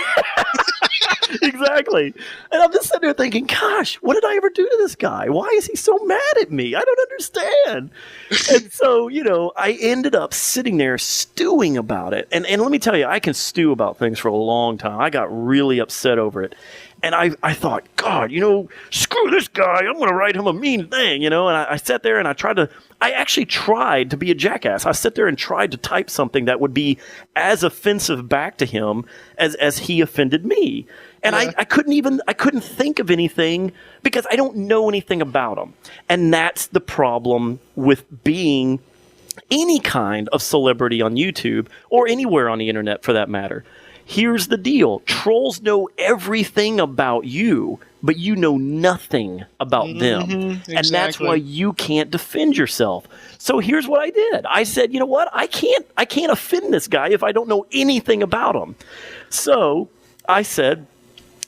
Exactly. And I'm just sitting there thinking, gosh, what did I ever do to this guy? Why is he so mad at me? I don't understand. And so, I ended up sitting there stewing about it. And let me tell you, I can stew about things for a long time. I got really upset over it. And I thought, God, screw this guy. I'm going to write him a mean thing, And I sat there and I actually tried to be a jackass. I sat there and tried to type something that would be as offensive back to him as he offended me. And yeah. I couldn't think of anything because I don't know anything about him. And that's the problem with being any kind of celebrity on YouTube or anywhere on the internet for that matter. Here's the deal. Trolls know everything about you, but you know nothing about them. Exactly. And that's why you can't defend yourself. So here's what I did. I said, you know what? I can't offend this guy if I don't know anything about him. So I said,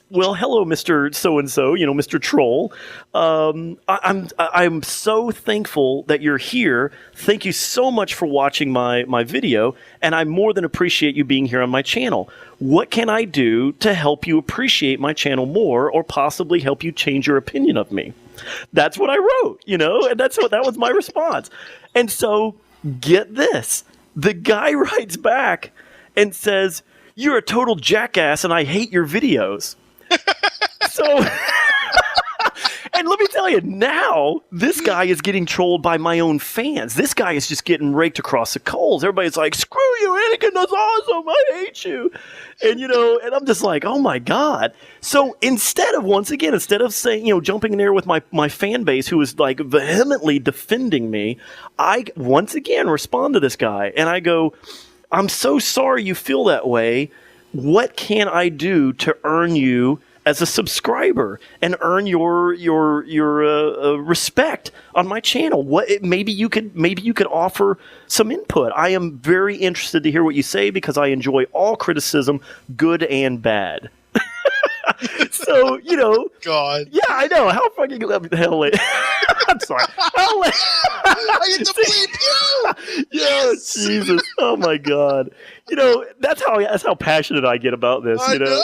well, hello, Mr. So-and-so, Mr. Troll. I'm so thankful that you're here. Thank you so much for watching my video, and I more than appreciate you being here on my channel. What can I do to help you appreciate my channel more or possibly help you change your opinion of me? That's what I wrote, and that was my response. And so, get this. The guy writes back and says, you're a total jackass and I hate your videos. So, and let me tell you, now this guy is getting trolled by my own fans. This guy is just getting raked across the coals. Everybody's like, screw you, Anakin, that's awesome. I hate you. And, and I'm just like, oh my God. So instead of saying, jumping in there with my fan base who is like vehemently defending me, I once again respond to this guy and I go, I'm so sorry you feel that way. What can I do to earn you as a subscriber and earn your respect on my channel? Maybe you could offer some input. I am very interested to hear what you say because I enjoy all criticism, good and bad. So, God. Yeah, I know. How fucking hell I'm sorry. I get to bleep you. Yeah, Jesus. Oh my God. That's how passionate I get about this. I know.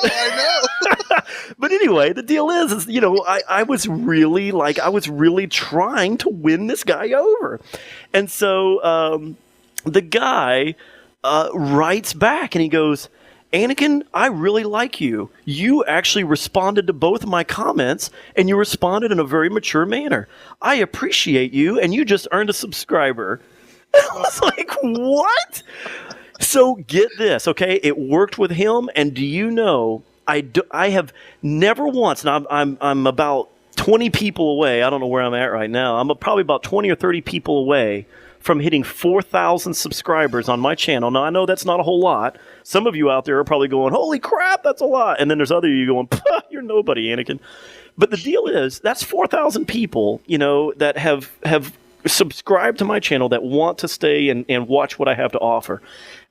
But anyway, the deal is I was really trying to win this guy over, and so the guy writes back and he goes, Anakin, I really like you. You actually responded to both of my comments, and you responded in a very mature manner. I appreciate you, and you just earned a subscriber. I was like, what? So get this, okay? It worked with him, and do you know, I have never once, and I'm about 20 people away. I don't know where I'm at right now. I'm probably about 20 or 30 people away from hitting 4,000 subscribers on my channel. Now, I know that's not a whole lot. Some of you out there are probably going, holy crap, that's a lot. And then there's other of you going, you're nobody, Anakin. But the deal is, that's 4,000 people, that have subscribed to my channel that want to stay and watch what I have to offer.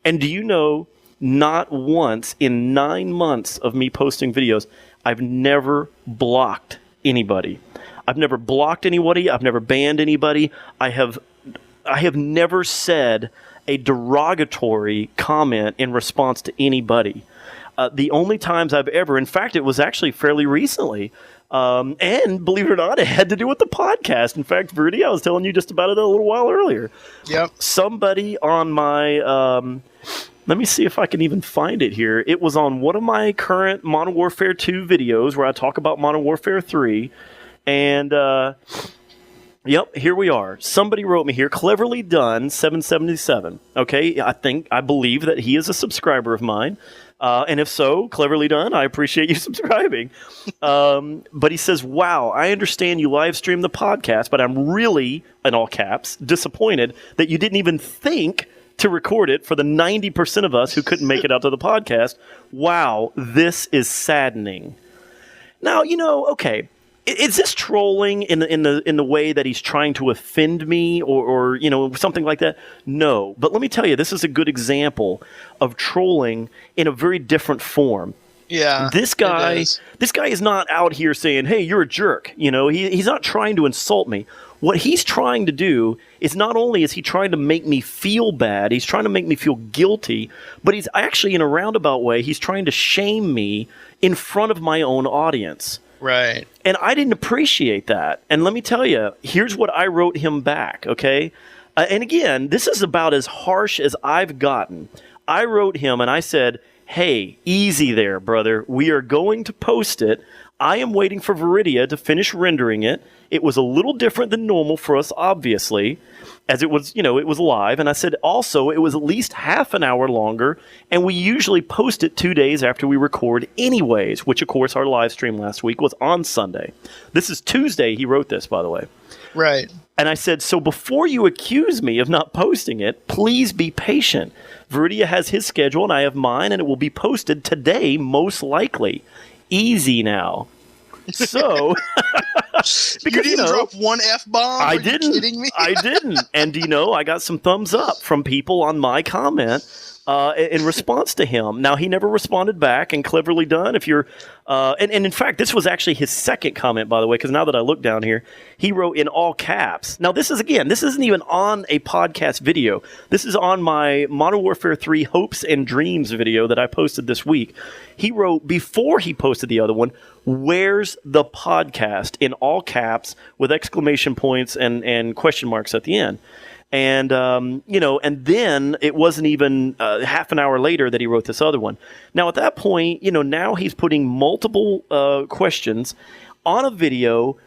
And do you know, not once in 9 months of me posting videos, I've never blocked anybody. I've never blocked anybody. I've never banned anybody. I have never said a derogatory comment in response to anybody. The only times I've ever, in fact, it was actually fairly recently, and believe it or not, it had to do with the podcast. In fact, Veridiya, I was telling you just about it a little while earlier. Yep. Somebody on my, let me see if I can even find it here. It was on one of my current Modern Warfare 2 videos where I talk about Modern Warfare 3, and Yep, here we are. Somebody wrote me here, cleverly done, 777. Okay, I believe that he is a subscriber of mine. And if so, cleverly done, I appreciate you subscribing. But he says, wow, I understand you live stream the podcast, but I'm really, in all caps, disappointed that you didn't even think to record it for the 90% of us who couldn't make it out to the podcast. Wow, this is saddening. Now, okay. Is this trolling in the way that he's trying to offend me or something like that? No. But let me tell you, this is a good example of trolling in a very different form. Yeah. This guy is not out here saying, "Hey, you're a jerk." He's not trying to insult me. What he's trying to do is not only is he trying to make me feel bad, he's trying to make me feel guilty, but he's actually, in a roundabout way, he's trying to shame me in front of my own audience. Right. And I didn't appreciate that. And let me tell you, here's what I wrote him back, okay? And again, this is about as harsh as I've gotten. I wrote him and I said, "Hey, easy there, brother. We are going to post it. I am waiting for Veridiya to finish rendering it. It was a little different than normal for us, obviously, as it was live." And I said, also, it was at least half an hour longer, and we usually post it 2 days after we record anyways, which, of course, our live stream last week was on Sunday. This is Tuesday. He wrote this, by the way. Right. And I said, so before you accuse me of not posting it, please be patient. Veridiya has his schedule, and I have mine, and it will be posted today, most likely. Easy now. So, because you didn't drop one F-bomb? I didn't. Are you kidding me? I didn't. And I got some thumbs up from people on my comment in response to him. Now, he never responded back, and cleverly done. If you're, and in fact, this was actually his second comment, by the way, because now that I look down here, he wrote in all caps. Now, this isn't even on a podcast video. This is on my Modern Warfare 3 Hopes and Dreams video that I posted this week. He wrote, before he posted the other one, "Where's the podcast?" in all caps with exclamation points and question marks at the end. And, and then it wasn't even half an hour later that he wrote this other one. Now, at that point, now he's putting multiple questions on a video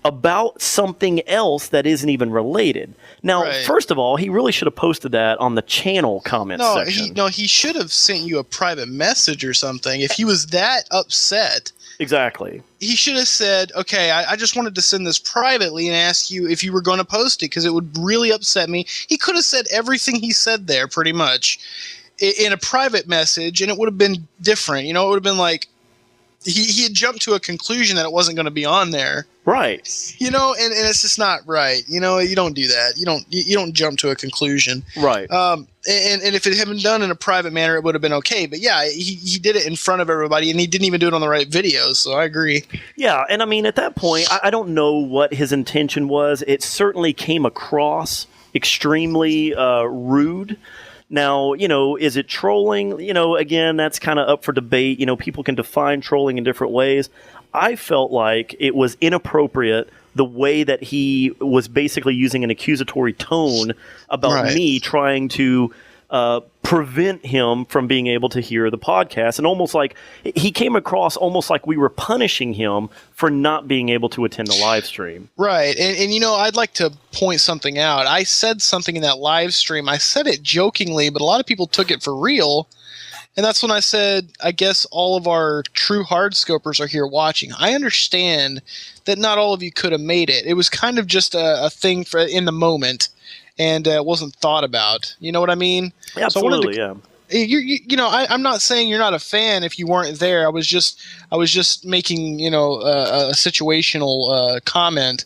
about something else that isn't even related. Now, Right. First of all, he really should have posted that on the channel comment section. He should have sent you a private message or something. If he was that upset, Exactly. he should have said, "Okay, I just wanted to send this privately and ask you if you were going to post it because it would really upset me." He could have said everything he said there pretty much in a private message, and it would have been different. It would have been like he had jumped to a conclusion that it wasn't going to be on there. Right. And it's just not right. You don't do that. You don't jump to a conclusion. Right. And if it had been done in a private manner, it would have been okay. But yeah, he did it in front of everybody, and he didn't even do it on the right video. So I agree. Yeah, and I mean, at that point, I don't know what his intention was. It certainly came across extremely rude. Now, is it trolling? Again, that's kind of up for debate. People can define trolling in different ways. I felt like it was inappropriate the way that he was basically using an accusatory tone about me trying to prevent him from being able to hear the podcast. And almost like he came across almost like we were punishing him for not being able to attend the live stream. Right. And I'd like to point something out. I said something in that live stream. I said it jokingly, but a lot of people took it for real. And that's when I said, I guess all of our true hardscopers are here watching. I understand that not all of you could have made it. It was kind of just a thing for in the moment, and it wasn't thought about. You know what I mean? Absolutely, yeah. I'm not saying you're not a fan if you weren't there. I was just making a situational comment,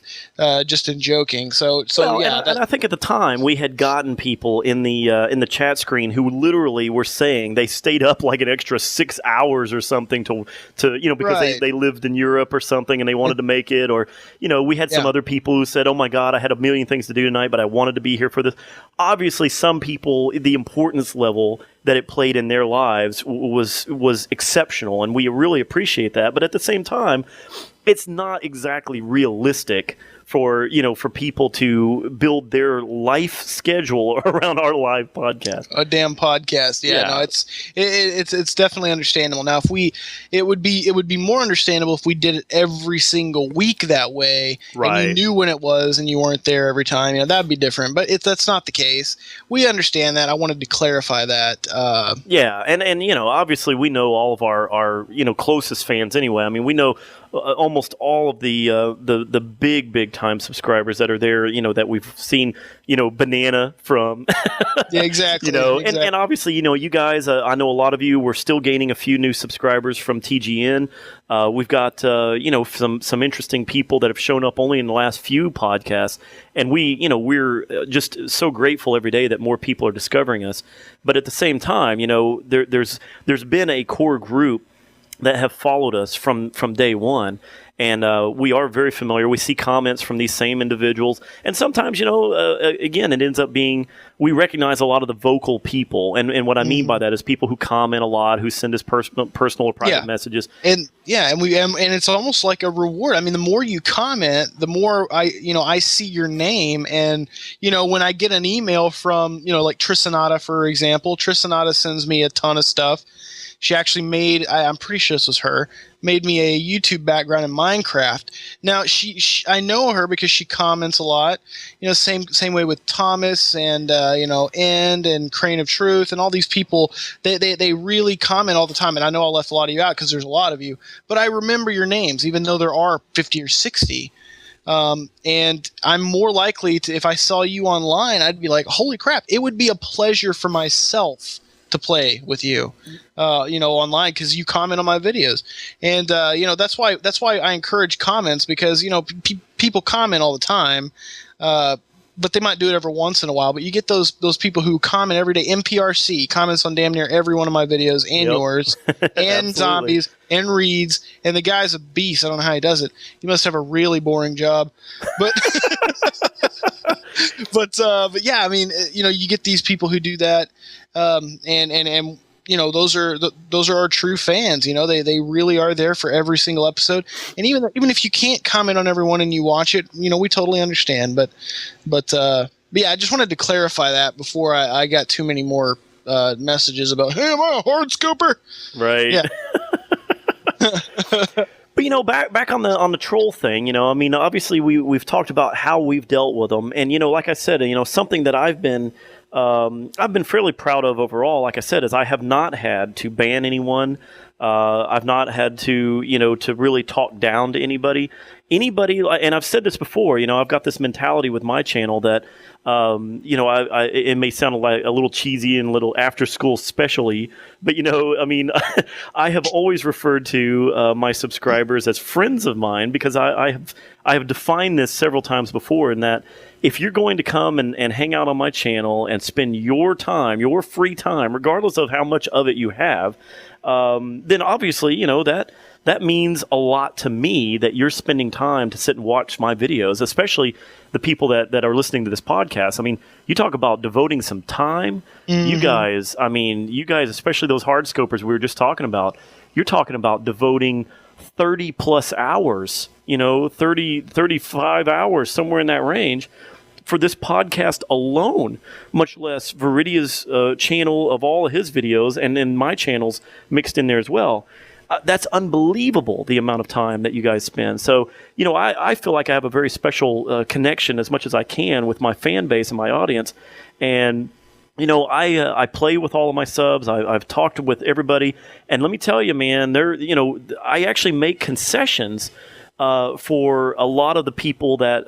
just in joking. So yeah. And I think at the time we had gotten people in the chat screen who literally were saying they stayed up like an extra 6 hours or something to because they lived in Europe or something and they wanted to make it, or we had some other people who said, "Oh my God, I had a million things to do tonight, but I wanted to be here for this." Obviously, some people, the importance level that it played in their lives was exceptional, and we really appreciate that. But at the same time, it's not exactly realistic for people to build their life schedule around our live podcast. A damn podcast. Yeah. No, it's definitely understandable. Now, it would be more understandable if we did it every single week that way, right, and you knew when it was and you weren't there every time. That'd be different. But that's not the case. We understand that. I wanted to clarify that. And obviously we know all of our closest fans anyway. I mean, we know almost all of the big time subscribers that are there, that we've seen, Banana from. Yeah, exactly. Exactly. And obviously, you guys, I know a lot of you, we're still gaining a few new subscribers from TGN. We've got, some interesting people that have shown up only in the last few podcasts. And we're just so grateful every day that more people are discovering us. But at the same time, there's been a core group that have followed us from day one. And we are very familiar. We see comments from these same individuals. And sometimes, again, it ends up being, we recognize a lot of the vocal people. And what I mean by that is people who comment a lot, who send us personal or private messages. And it's almost like a reward. I mean, the more you comment, the more I see your name. And, when I get an email from, like Trisanata, for example, Trisanata sends me a ton of stuff. She actually made, I'm pretty sure this was her, made me a YouTube background in Minecraft. Now, I know her because she comments a lot. Same way with Thomas and, End and Crane of Truth and all these people. They really comment all the time. And I know I left a lot of you out because there's a lot of you. But I remember your names, even though there are 50 or 60. And I'm more likely to, if I saw you online, I'd be like, holy crap, it would be a pleasure for myself to play with you, online, because you comment on my videos, and that's why I encourage comments, because people comment all the time, but they might do it every once in a while. But you get those people who comment every day. MPRC comments on damn near every one of my videos and yours, and Zombies and Reed's, and the guy's a beast. I don't know how he does it. He must have a really boring job, but. But yeah, I mean, you get these people who do that, and those are our true fans. They really are there for every single episode, and even if you can't comment on everyone and you watch it, we totally understand. But yeah, I just wanted to clarify that before I got too many more messages about, hey, am I a hard scoper? Right. Yeah. But back on the troll thing, I mean, obviously we've talked about how we've dealt with them, and like I said, something that I've been fairly proud of overall. Like I said, is I have not had to ban anyone. I've not had to to really talk down to anybody. And I've said this before. I've got this mentality with my channel that it may sound like a little cheesy and a little after school specially, but I mean, I have always referred to my subscribers as friends of mine, because I have defined this several times before, in that if you're going to come and hang out on my channel and spend your time, your free time, regardless of how much of it you have, then obviously, that means a lot to me, that you're spending time to sit and watch my videos, especially the people that are listening to this podcast. I mean, you talk about devoting some time. Mm-hmm. You guys, especially those hard scopers we were just talking about, you're talking about devoting 30 plus hours, 30, 35 hours, somewhere in that range, for this podcast alone, much less Veridiya's channel of all of his videos, and then my channels mixed in there as well. That's unbelievable, the amount of time that you guys spend. So, I feel like I have a very special connection, as much as I can, with my fan base and my audience. And, I play with all of my subs. I've talked with everybody. And let me tell you, man, I actually make concessions for a lot of the people that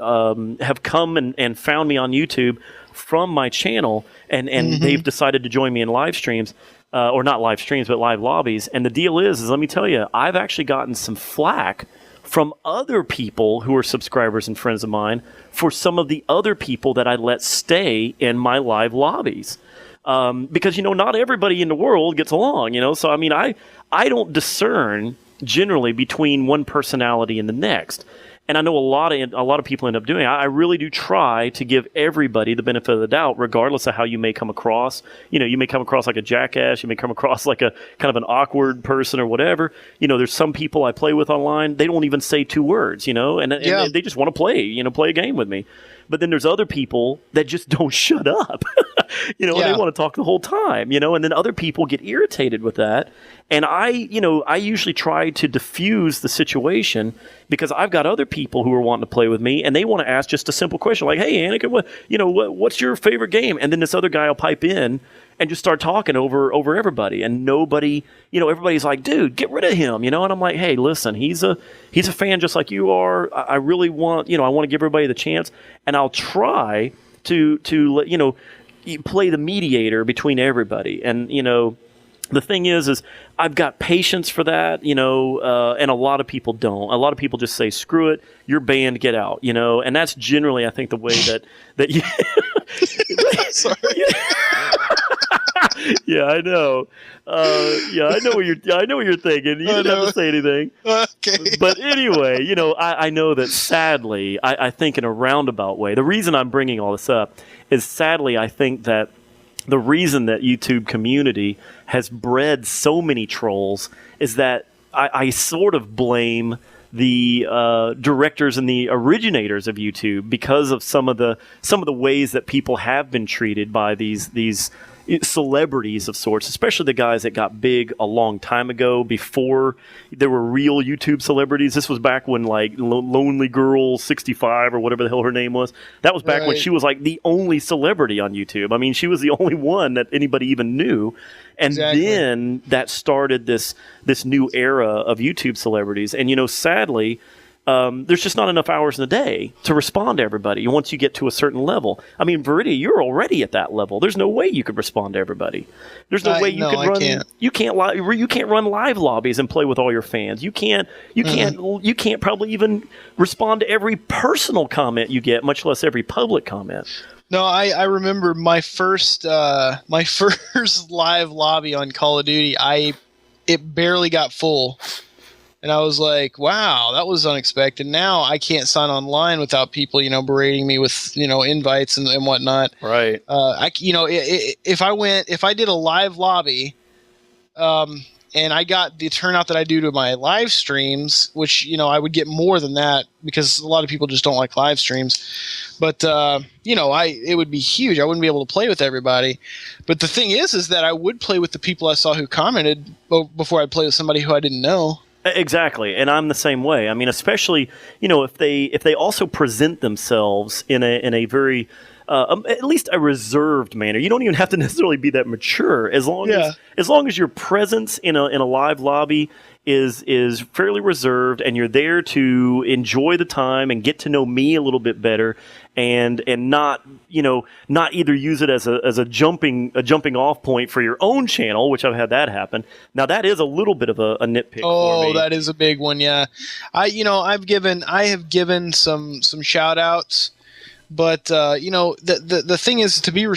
have come and found me on YouTube from my channel, and mm-hmm. they've decided to join me in live streams. Or not live streams, but live lobbies. And the deal is let me tell you, I've actually gotten some flack from other people who are subscribers and friends of mine for some of the other people that I let stay in my live lobbies. Because, not everybody in the world gets along, So, I mean, I don't discern generally between one personality and the next. And I know a lot of people end up doing it. I really do try to give everybody the benefit of the doubt, regardless of how you may come across. You may come across like a jackass. You may come across like a kind of an awkward person or whatever. There's some people I play with online. They don't even say 2 words, and they just want to play a game with me. But then there's other people that just don't shut up, and they want to talk the whole time, and then other people get irritated with that. And I usually try to diffuse the situation because I've got other people who are wanting to play with me and they want to ask just a simple question like, hey, Anakin, what's your favorite game? And then this other guy will pipe in and just start talking over everybody. And nobody, everybody's like, dude, get rid of him, and I'm like, hey, listen, he's a fan just like you are. I really want, I want to give everybody the chance, and I'll try to let, play the mediator between everybody. And, the thing is I've got patience for that, and a lot of people don't. A lot of people just say, screw it, you're banned, get out, and that's generally, I think, the way that you... Sorry. Yeah, I know. I know what you're thinking. You didn't have to say anything. Okay. But anyway, I know that sadly, I think in a roundabout way, the reason I'm bringing all this up is sadly, I think that the reason that YouTube community has bred so many trolls is that I sort of blame the directors and the originators of YouTube because of some of the ways that people have been treated by these celebrities of sorts, especially the guys that got big a long time ago before there were real YouTube celebrities. This was back when like Lonely Girl 65 or whatever the hell her name was. That was back when she was like the only celebrity on YouTube. I mean, she was the only one that anybody even knew. And then that started this new era of YouTube celebrities. And, sadly, there's just not enough hours in the day to respond to everybody once you get to a certain level. I mean, Veridiya, you're already at that level. There's no way you could respond to everybody. There's no way you could run. You can't run live lobbies and play with all your fans. You can't probably even respond to every personal comment you get, much less every public comment. No, I remember my first live lobby on Call of Duty. It barely got full. And I was like, wow, that was unexpected. Now I can't sign online without people, berating me with, invites and whatnot. Right. If I did a live lobby, and I got the turnout that I do to my live streams, which, I would get more than that because a lot of people just don't like live streams. But, it would be huge. I wouldn't be able to play with everybody. But the thing is that I would play with the people I saw who commented before I'd play with somebody who I didn't know. Exactly, and I'm the same way. I mean, especially if they also present themselves in a very at least a reserved manner. You don't even have to necessarily be that mature. As long as your presence in a live lobby is fairly reserved, and you're there to enjoy the time and get to know me a little bit better, and not either use it as a jumping off point for your own channel, which I've had that happen. Now that is a little bit of a nitpick. Oh, that is a big one. Yeah, I have given some shout outs, but the thing is to be you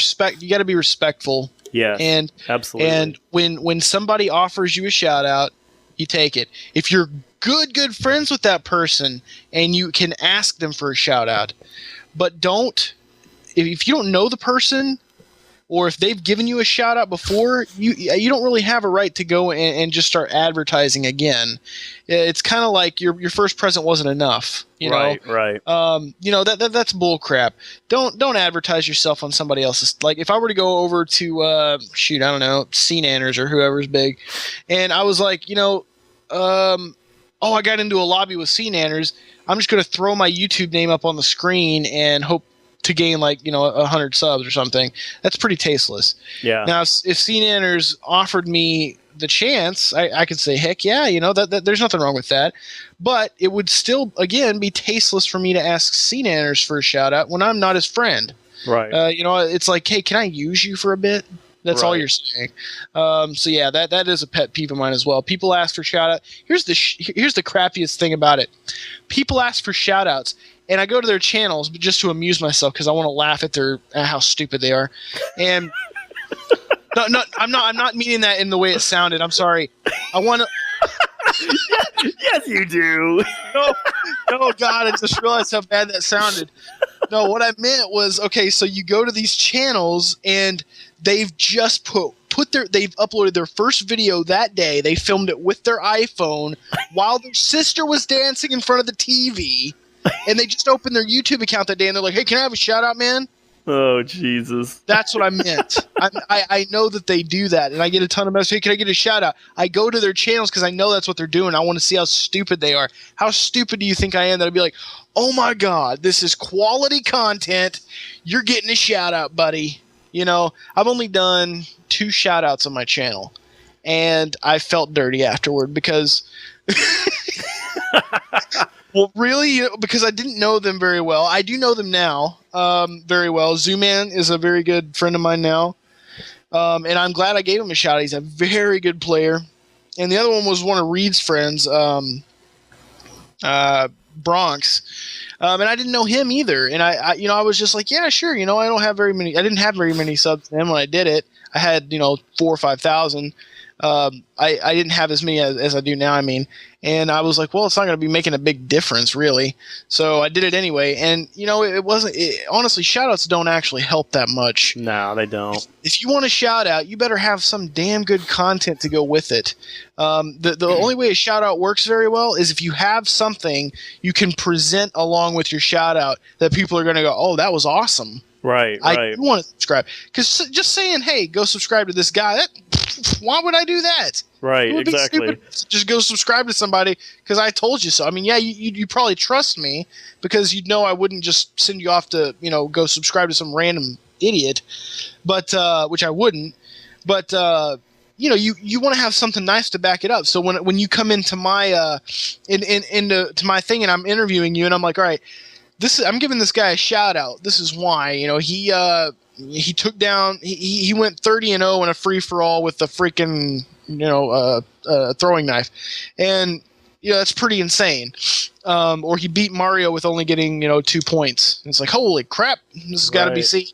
got to be respectful. Yeah, and absolutely. And when somebody offers you a shout out, you take it. If you're good friends with that person and you can ask them for a shout out, but if you don't know the person, or if they've given you a shout out before, you don't really have a right to go and just start advertising again. It's kind of like your first present wasn't enough. Right. That's bull crap. Don't advertise yourself on somebody else's. Like if I were to go over to I don't know, C-Nanners or whoever's big, and I was like, I got into a lobby with C-Nanners, I'm just going to throw my YouTube name up on the screen and hope to gain 100 subs or something. That's pretty tasteless. Yeah. Now, if C-Nanners offered me the chance, I could say, heck yeah, that there's nothing wrong with that. But it would still, again, be tasteless for me to ask C-Nanners for a shout out when I'm not his friend. Right. It's like, hey, can I use you for a bit? That's all you're saying. So yeah, that is a pet peeve of mine as well. People ask for shout out. Here's the crappiest thing about it. People ask for shout outs, and I go to their channels just to amuse myself because I want to laugh at how stupid they are. And no, I'm not meaning that in the way it sounded. I'm sorry. I want to. Yes, you do. No, God, I just realized how bad that sounded. No, what I meant was, okay, so you go to these channels and they've just they've uploaded their first video that day. They filmed it with their iPhone while their sister was dancing in front of the TV, and they just opened their YouTube account that day and they're like, "Hey, can I have a shout out, man?" Oh, Jesus. That's what I meant. I know that they do that, and I get a ton of messages. Hey, can I get a shout out? I go to their channels because I know that's what they're doing. I want to see how stupid they are. How stupid do you think I am that I'd be like, oh my God, this is quality content. You're getting a shout out, buddy. You know, I've only done 2 shout outs on my channel, and I felt dirty afterward because well, really, because I didn't know them very well. I do know them now very well. Zooman is a very good friend of mine now, and I'm glad I gave him a shout out. He's a very good player. And the other one was one of Reed's friends, Bronx, and I didn't know him either. And I was just like, yeah, sure. I didn't have very many subs to him when I did it. I had 4,000 or 5,000. I didn't have as many as I do now. I mean, and I was like, well, it's not going to be making a big difference, really. So I did it anyway. And it wasn't. Honestly, shoutouts don't actually help that much. No, they don't. If you want a shout out, you better have some damn good content to go with it. The only way a shout out works very well is if you have something you can present along with your shout out that people are going to go, oh, that was awesome. Right. I do want to subscribe, because just saying, hey, go subscribe to this guy, why would I do that? Right, exactly. Just go subscribe to somebody because I told you so. I mean, yeah, you probably trust me because you'd know I wouldn't just send you off to go subscribe to some random idiot, but which I wouldn't. But you want to have something nice to back it up. So when you come into my into my thing and I'm interviewing you and I'm like, all right, I'm giving this guy a shout out. This is why. He took down. He went 30-0 in a free for all with the freaking throwing knife, and that's pretty insane. Or he beat Mario with only getting 2 points. And it's like, holy crap, this has got to be seen.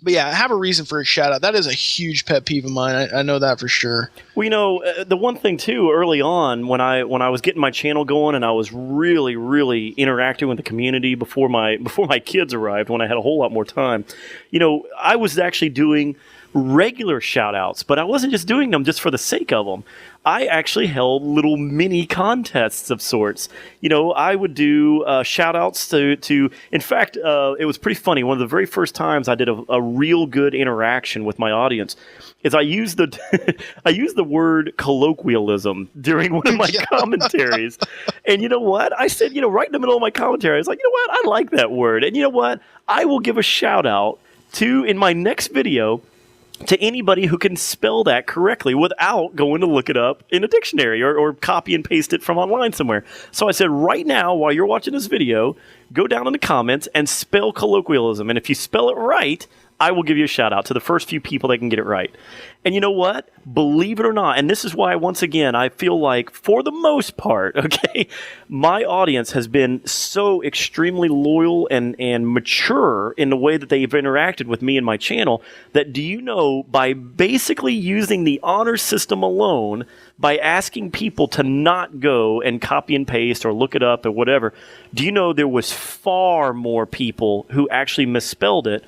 But yeah, have a reason for a shout out. That is a huge pet peeve of mine. I know that for sure. Well, the one thing too, early on when I was getting my channel going and I was really, really interacting with the community before my kids arrived, when I had a whole lot more time, I was actually doing regular shout outs, but I wasn't just doing them just for the sake of them. I actually held little mini contests of sorts. I would do shout outs to in fact, it was pretty funny. One of the very first times I did a real good interaction with my audience is I used the word colloquialism during one of my commentaries. And you know what? I said, right in the middle of my commentary, I was like, you know what? I like that word. And you know what? I will give a shout out in my next video to anybody who can spell that correctly without going to look it up in a dictionary or copy and paste it from online somewhere. So I said, right now, while you're watching this video, go down in the comments and spell colloquialism. And if you spell it right, I will give you a shout out to the first few people that can get it right. And you know what? Believe it or not, and this is why, once again, I feel like, for the most part, okay, my audience has been so extremely loyal and mature in the way that they've interacted with me and my channel that, do you know, by basically using the honor system alone, by asking people to not go and copy and paste or look it up or whatever, do you know there was far more people who actually misspelled it?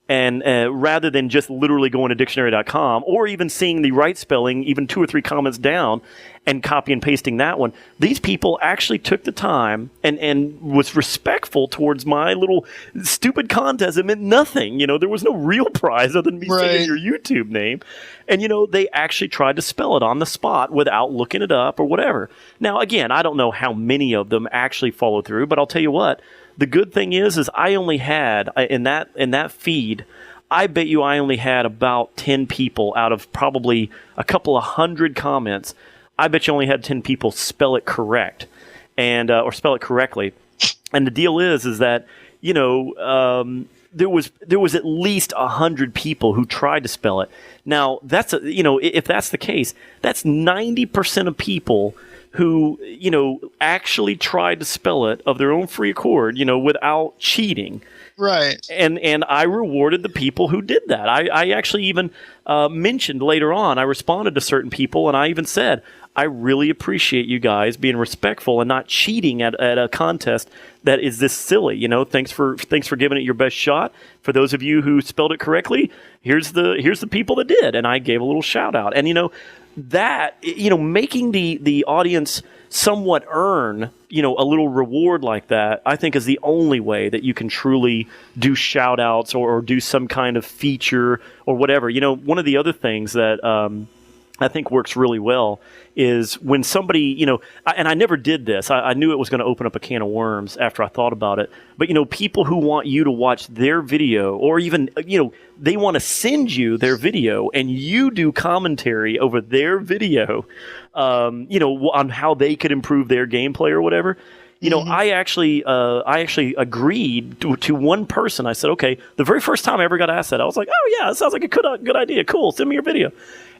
And rather than just literally going to dictionary.com or even seeing the right spelling, even 2 or 3 comments down, and copy and pasting that one, these people actually took the time and was respectful towards my little stupid contest. It meant nothing. There was no real prize other than me saying your YouTube name. And, they actually tried to spell it on the spot without looking it up or whatever. Now, again, I don't know how many of them actually followed through, but I'll tell you what. The good thing is I only had, in that feed, I bet you I only had about 10 people out of probably a couple of 100 comments. I bet you only had 10 people spell it correct or spell it correctly. And the deal is that, there was at least 100 people who tried to spell it. Now, if that's the case, that's 90% of people who, actually tried to spell it of their own free accord, without cheating. Right. And I rewarded the people who did that. I actually even mentioned later on, I responded to certain people and I even said, I really appreciate you guys being respectful and not cheating at a contest that is this silly. Thanks for giving it your best shot. For those of you who spelled it correctly, here's the people that did, and I gave a little shout out. And that making the audience somewhat earn a little reward like that, I think is the only way that you can truly do shout outs or do some kind of feature or whatever. One of the other things that I think works really well is when somebody, and I never did this. I knew it was going to open up a can of worms after I thought about it. But, people who want you to watch their video, or even, they want to send you their video and you do commentary over their video, on how they could improve their gameplay or whatever. I actually agreed to one person. I said, okay, the very first time I ever got asked that, I was like, oh yeah, that sounds like a good idea. Cool. Send me your video.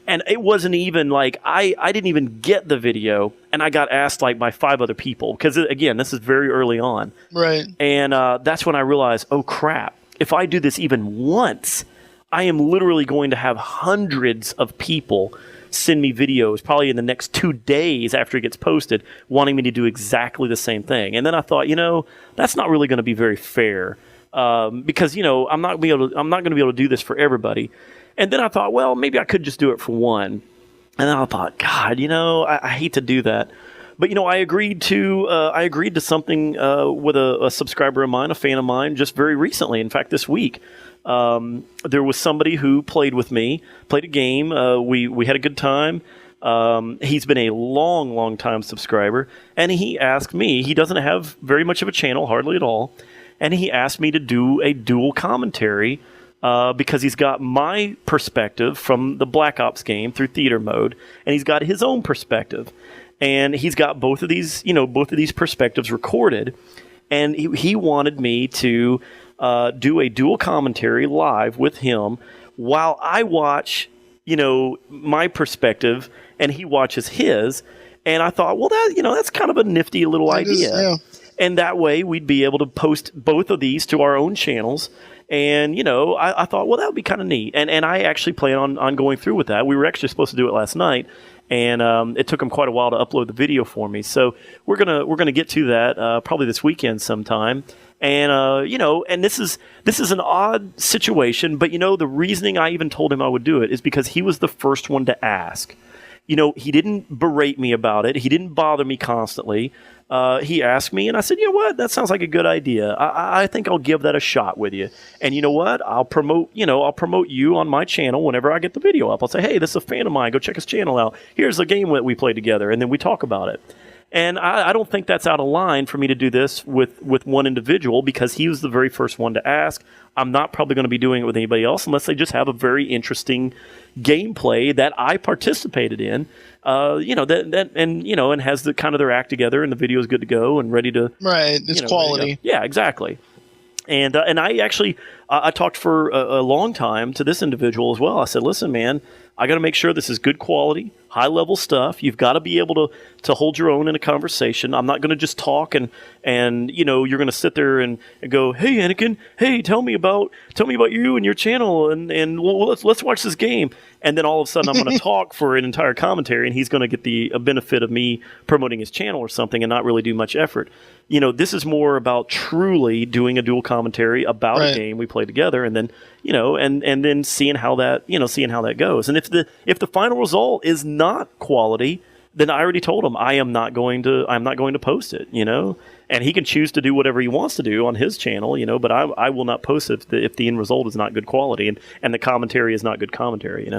And it wasn't even like, I didn't even get the video, and I got asked like by 5 other people. Because again, this is very early on. Right. And that's when I realized, oh crap, if I do this even once, I am literally going to have hundreds of people send me videos probably in the next 2 days after it gets posted, wanting me to do exactly the same thing. And then I thought, that's not really going to be very fair, because I'm not going to be able to do this for everybody. And then I thought, well, maybe I could just do it for one. And then I thought, God, I hate to do that. But I agreed to something with a subscriber of mine, a fan of mine, just very recently. In fact, this week. There was somebody who played with me, played a game. We had a good time. He's been a long time subscriber, and he asked me. He doesn't have very much of a channel, hardly at all, and he asked me to do a dual commentary because he's got my perspective from the Black Ops game through theater mode, and he's got his own perspective, and he's got both of these perspectives recorded, and he wanted me to do a dual commentary live with him while I watch, my perspective and he watches his. And I thought, well, that's kind of a nifty little idea. Yeah. And that way we'd be able to post both of these to our own channels. And, I thought, well, that would be kind of neat. And I actually plan on going through with that. We were actually supposed to do it last night. And it took him quite a while to upload the video for me. So we're gonna get to that probably this weekend sometime. And and this is an odd situation, but the reasoning I even told him I would do it is because he was the first one to ask. He didn't berate me about it. He didn't bother me constantly. He asked me, and I said, you know what? That sounds like a good idea. I think I'll give that a shot with you. And you know what? I'll promote you on my channel whenever I get the video up. I'll say, hey, this is a fan of mine. Go check his channel out. Here's a game that we played together, and then we talk about it. And I don't think that's out of line for me to do this with one individual because he was the very first one to ask. I'm not probably going to be doing it with anybody else unless they just have a very interesting gameplay that I participated in, and has the kind of their act together and the video is good to go and ready to. Right, it's quality. Yeah, exactly. And I actually I talked for a long time to this individual as well. I said, listen, man, I got to make sure this is good quality, high level stuff. You've got to be able to hold your own in a conversation. I'm not going to just talk and you're going to sit there and go, hey Anakin, hey, tell me about you and your channel and well, let's watch this game. And then all of a sudden I'm going to talk for an entire commentary and he's going to get the benefit of me promoting his channel or something and not really do much effort. This is more about truly doing a dual commentary about a game we play together, and then and then seeing how that goes. And if the final result is not quality, then I already told him I'm not going to post it. And he can choose to do whatever he wants to do on his channel. But I will not post it if the end result is not good quality and the commentary is not good commentary.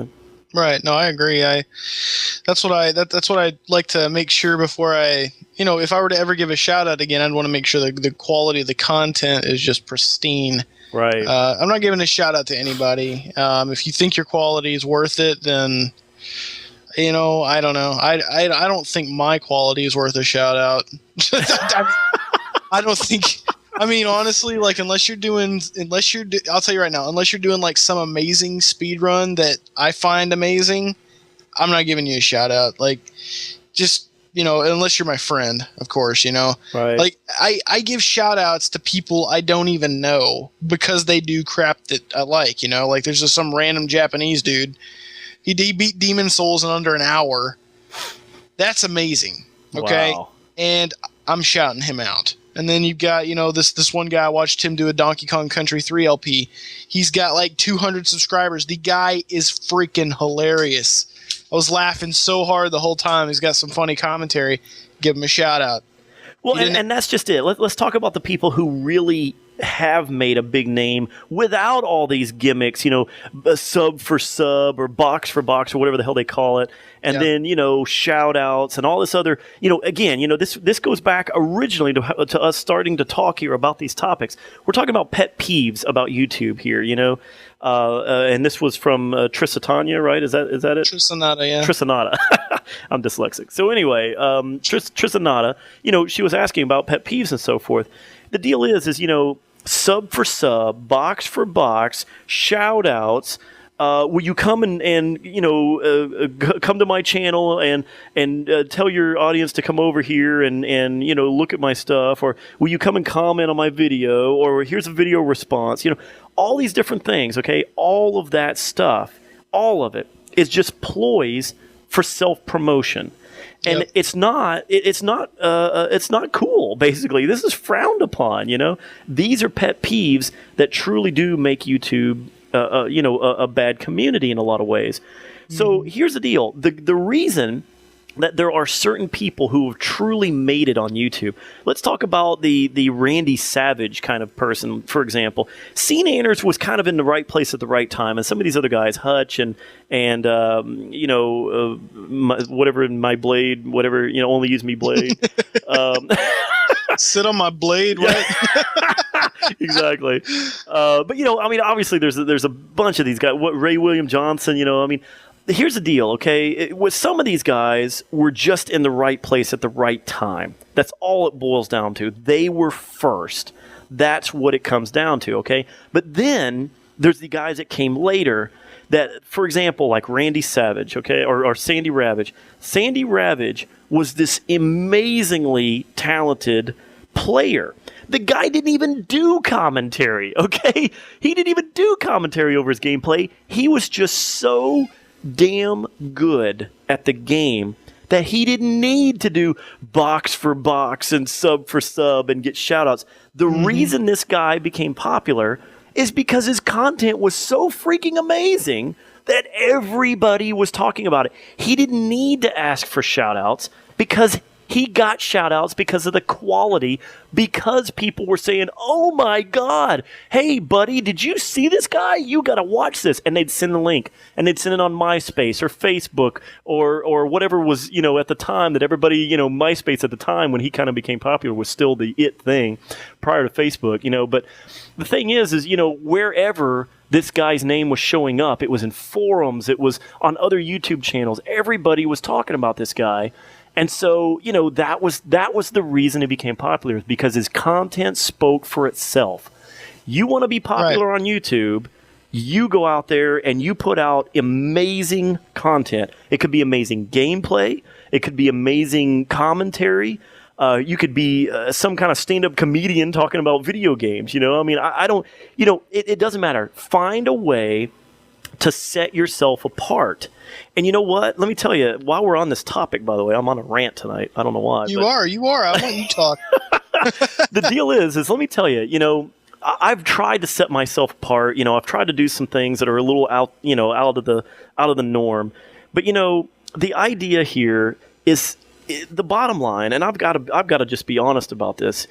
Right. No, I agree. That's what I'd like to make sure before I, if I were to ever give a shout out again, I'd want to make sure that the quality of the content is just pristine. Right. I'm not giving a shout out to anybody. If you think your quality is worth it, then, I don't know. I don't think my quality is worth a shout out. I don't think. I mean, honestly, like I'll tell you right now, unless you're doing like some amazing speed run that I find amazing, I'm not giving you a shout out. Like, just, unless you're my friend, of course, Right. Like I give shout outs to people I don't even know because they do crap that I like, like there's just some random Japanese dude. He beat Demon Souls in under an hour. That's amazing. Okay. Wow. And I'm shouting him out. And then you've got, this one guy, I watched him do a Donkey Kong Country 3 LP. He's got like 200 subscribers. The guy is freaking hilarious. I was laughing so hard the whole time. He's got some funny commentary. Give him a shout out. Well, and that's just it. Let's talk about the people who really have made a big name without all these gimmicks, sub for sub or box for box or whatever the hell they call it. And then, shout outs and all this other, again, this goes back originally to us starting to talk here about these topics. We're talking about pet peeves about YouTube here, and this was from Trisatanya, right? Is that it? Trisanata, yeah. Trisanata. I'm dyslexic. So anyway, Trisanata, she was asking about pet peeves and so forth. The deal is sub for sub, box for box, shout outs. Will you come and come to my channel and tell your audience to come over here and look at my stuff, or will you come and comment on my video, or here's a video response, all these different things. Okay, all of that stuff, all of it is just ploys for self-promotion. And it's not cool. Basically, this is frowned upon. These are pet peeves that truly do make YouTube, a bad community in a lot of ways. So here's the deal: the reason that there are certain people who have truly made it on YouTube. Let's talk about the Randy Savage kind of person, for example. C. Nanners was kind of in the right place at the right time, and some of these other guys, Hutch and whatever, my blade, whatever, only use me blade. Sit on my blade, right? Exactly. But obviously there's a bunch of these guys. Ray William Johnson, here's the deal, okay? With some of these guys were just in the right place at the right time. That's all it boils down to. They were first. That's what it comes down to, okay? But then there's the guys that came later that, for example, like Randy Savage, okay, or Sandy Ravage. Sandy Ravage was this amazingly talented player. The guy didn't even do commentary, okay? He didn't even do commentary over his gameplay. He was just so damn good at the game that he didn't need to do box for box and sub for sub and get shoutouts. The reason this guy became popular is because his content was so freaking amazing that everybody was talking about it. He didn't need to ask for shoutouts because he got shout-outs because of the quality, because people were saying, oh my God, hey buddy, did you see this guy? You got to watch this. And they'd send the link, and they'd send it on MySpace or Facebook or whatever was, at the time that everybody, MySpace at the time when he kind of became popular was still the it thing prior to Facebook, But the thing is, wherever this guy's name was showing up, it was in forums, it was on other YouTube channels. Everybody was talking about this guy. And so, that was the reason it became popular, because his content spoke for itself. You want to be popular on YouTube, you go out there and you put out amazing content. It could be amazing gameplay. It could be amazing commentary. You could be some kind of stand-up comedian talking about video games. I don't, it doesn't matter. Find a way to set yourself apart. And you know what? Let me tell you, while we're on this topic, by the way, I'm on a rant tonight. I don't know why. You are. I want you to talk. The deal is let me tell you, I've tried to set myself apart. I've tried to do some things that are a little out of the norm. But, the idea here is the bottom line, and I've got to just be honest about this.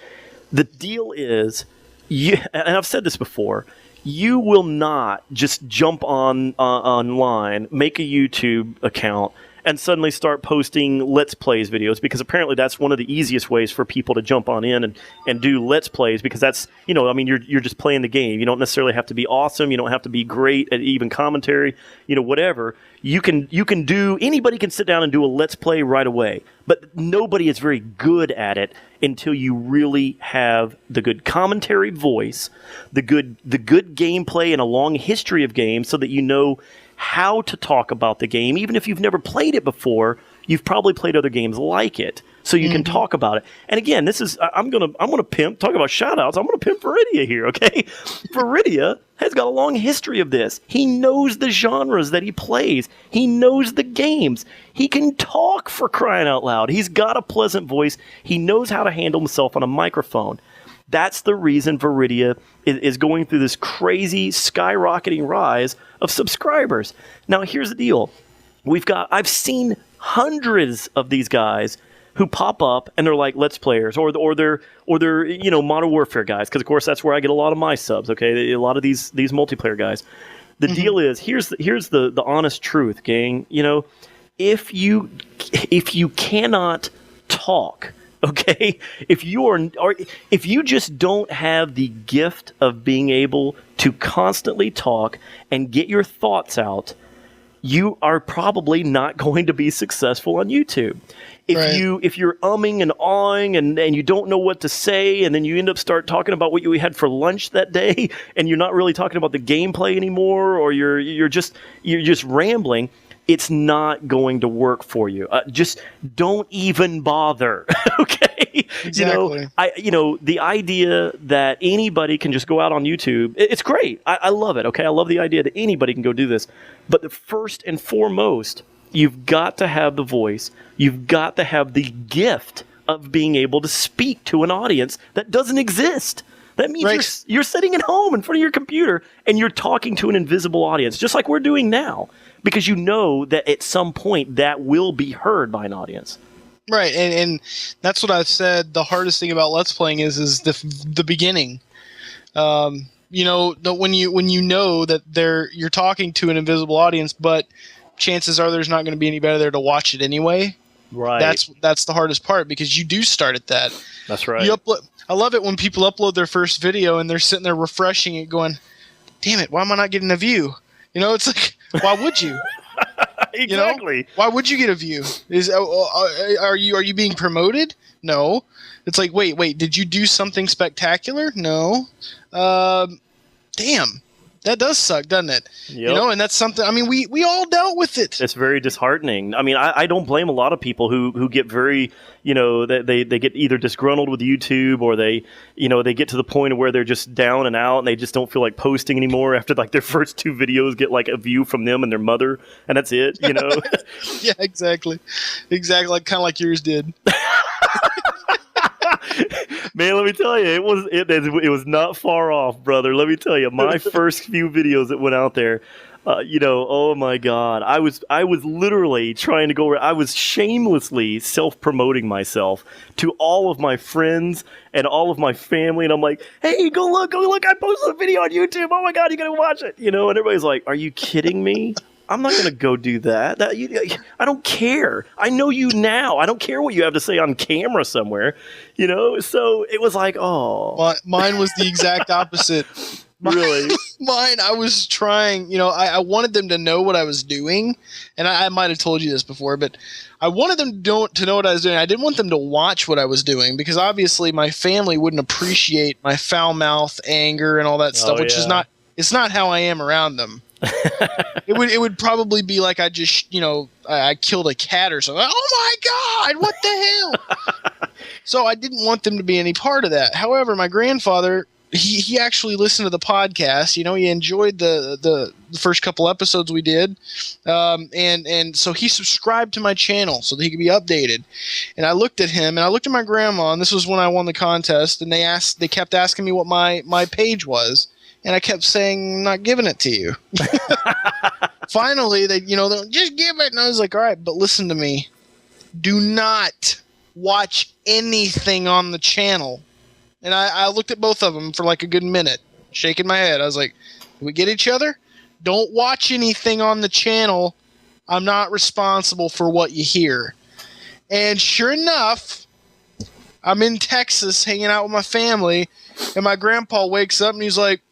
The deal is, and I've said this before, you will not just jump online, make a YouTube account, and suddenly start posting Let's Plays videos, because apparently that's one of the easiest ways for people to jump on in and do Let's Plays, because that's, you're just playing the game. You don't necessarily have to be awesome. You don't have to be great at even commentary, whatever. Anybody can sit down and do a Let's Play right away, but nobody is very good at it until you really have the good commentary voice, the good gameplay and a long history of games, so that you know how to talk about the game. Even if you've never played it before, you've probably played other games like it. so you can talk about it. And again, this is I'm gonna talk about shout outs. I'm gonna pimp Veridiya here, okay? Veridiya has got a long history of this. He knows the genres that he plays. He knows the games. He can talk, for crying out loud. He's got a pleasant voice. He knows how to handle himself on a microphone. That's the reason Veridiya is going through this crazy skyrocketing rise of subscribers. Now, here's the deal. I've seen hundreds of these guys who pop up and they're like Let's Players or they're Modern Warfare guys, because of course that's where I get a lot of my subs. Okay, a lot of these multiplayer guys. The deal is here's the honest truth, gang. If you cannot talk, okay, if you just don't have the gift of being able to constantly talk and get your thoughts out, you are probably not going to be successful on YouTube. If you're umming and awing and you don't know what to say, and then you end up start talking about what you had for lunch that day, and you're not really talking about the gameplay anymore, or you're just rambling, it's not going to work for you. Just don't even bother. Okay. Exactly. The idea that anybody can just go out on YouTube, it's great. I love it. Okay. I love the idea that anybody can go do this. But the first and foremost, you've got to have the voice. You've got to have the gift of being able to speak to an audience that doesn't exist. That means you're sitting at home in front of your computer and you're talking to an invisible audience, just like we're doing now, because you know that at some point that will be heard by an audience. Right, and that's what I've said. The hardest thing about Let's Playing is the beginning. When you know that you're talking to an invisible audience, but chances are there's not going to be anybody there to watch it anyway. Right. That's the hardest part, because you do start at that. That's right. I love it when people upload their first video and they're sitting there refreshing it, going, "Damn it, why am I not getting a view?" It's like, why would you? Exactly. Why would you get a view? Are you being promoted? No. It's like, wait, did you do something spectacular? No. Damn. That does suck, doesn't it? Yep. And that's something, we all dealt with it. It's very disheartening. I don't blame a lot of people who get very, they get either disgruntled with YouTube, or they get to the point of where they're just down and out and they just don't feel like posting anymore after like their first two videos get like a view from them and their mother, and that's it, Yeah, exactly. Exactly, kind of like yours did. Man, let me tell you, it was not far off, brother. Let me tell you, my first few videos that went out there, oh my God, I was literally trying to go. I was shamelessly self-promoting myself to all of my friends and all of my family, and I'm like, "Hey, go look! I posted a video on YouTube. Oh my God, you gotta watch it!" And everybody's like, "Are you kidding me? I'm not going to go do that. I don't care. I know you now. I don't care what you have to say on camera somewhere, So it was like, oh. Mine was the exact opposite. Really? Mine, I was trying, I wanted them to know what I was doing. And I might have told you this before, but I wanted them to know what I was doing. I didn't want them to watch what I was doing, because obviously my family wouldn't appreciate my foul mouth, anger, and all that stuff, which is not how I am around them. It would probably be like I just I killed a cat or something. Oh my God, what the hell? So I didn't want them to be any part of that. However, my grandfather, he actually listened to the podcast. He enjoyed the first couple episodes we did, and so he subscribed to my channel so that he could be updated. And I looked at him and I looked at my grandma, and this was when I won the contest. And they kept asking me what my page was. And I kept saying, "Not giving it to you." Finally, they're just give it. And I was like, "All right, but listen to me. Do not watch anything on the channel." And I looked at both of them for like a good minute, shaking my head. I was like, "Do we get each other? Don't watch anything on the channel. I'm not responsible for what you hear." And sure enough, I'm in Texas hanging out with my family, and my grandpa wakes up and he's like,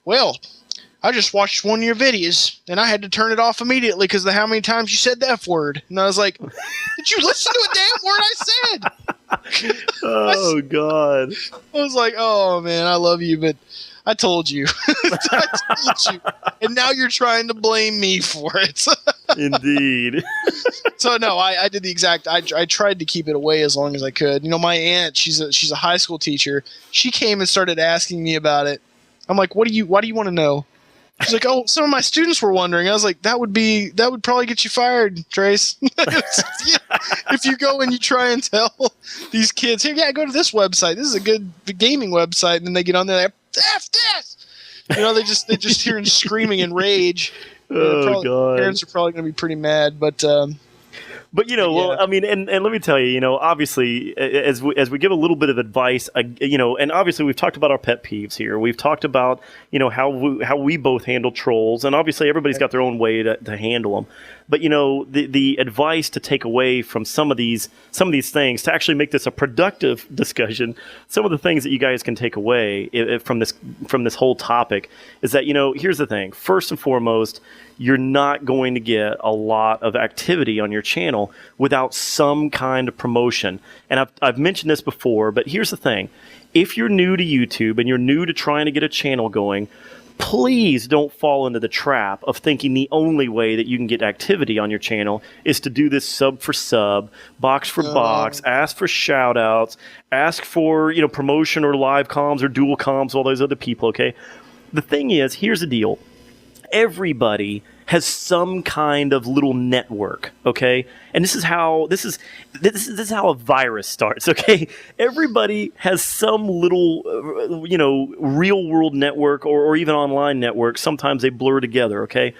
"Well, I just watched one of your videos, and I had to turn it off immediately because of how many times you said the F word." And I was like, "Did you listen to a damn word I said?" Oh, God. I was like, "Oh, man, I love you, but I told you. I told you. And now you're trying to blame me for it. Indeed. So no, I did the exact. I tried to keep it away as long as I could. My aunt, she's a high school teacher. She came and started asking me about it. I'm like, why do you want to know? She's like, oh, some of my students were wondering. I was like, that would probably get you fired, Trace. If you go and you try and tell these kids, here, go to this website. This is a good gaming website, and then they get on there, they're like, F this. They just hear and screaming in rage. God. Parents are probably going to be pretty mad, but. Well, I mean, and let me tell you, obviously, as we give a little bit of advice, and obviously we've talked about our pet peeves here. We've talked about, how we both handle trolls, and obviously everybody's got their own way to handle them. But the advice to take away from some of these things to actually make this a productive discussion, some of the things that you guys can take away from this whole topic is that here's the thing. First and foremost, you're not going to get a lot of activity on your channel without some kind of promotion. And I've mentioned this before, but here's the thing. If you're new to YouTube and you're new to trying to get a channel going, please don't fall into the trap of thinking the only way that you can get activity on your channel is to do this sub for sub, box for box, ask for shout outs, ask for promotion or live comms or dual comms, all those other people, okay? The thing is, here's the deal. Everybody has some kind of little network, okay? And this is how a virus starts, okay? Everybody has some little, real world network or even online network. Sometimes they blur together, okay?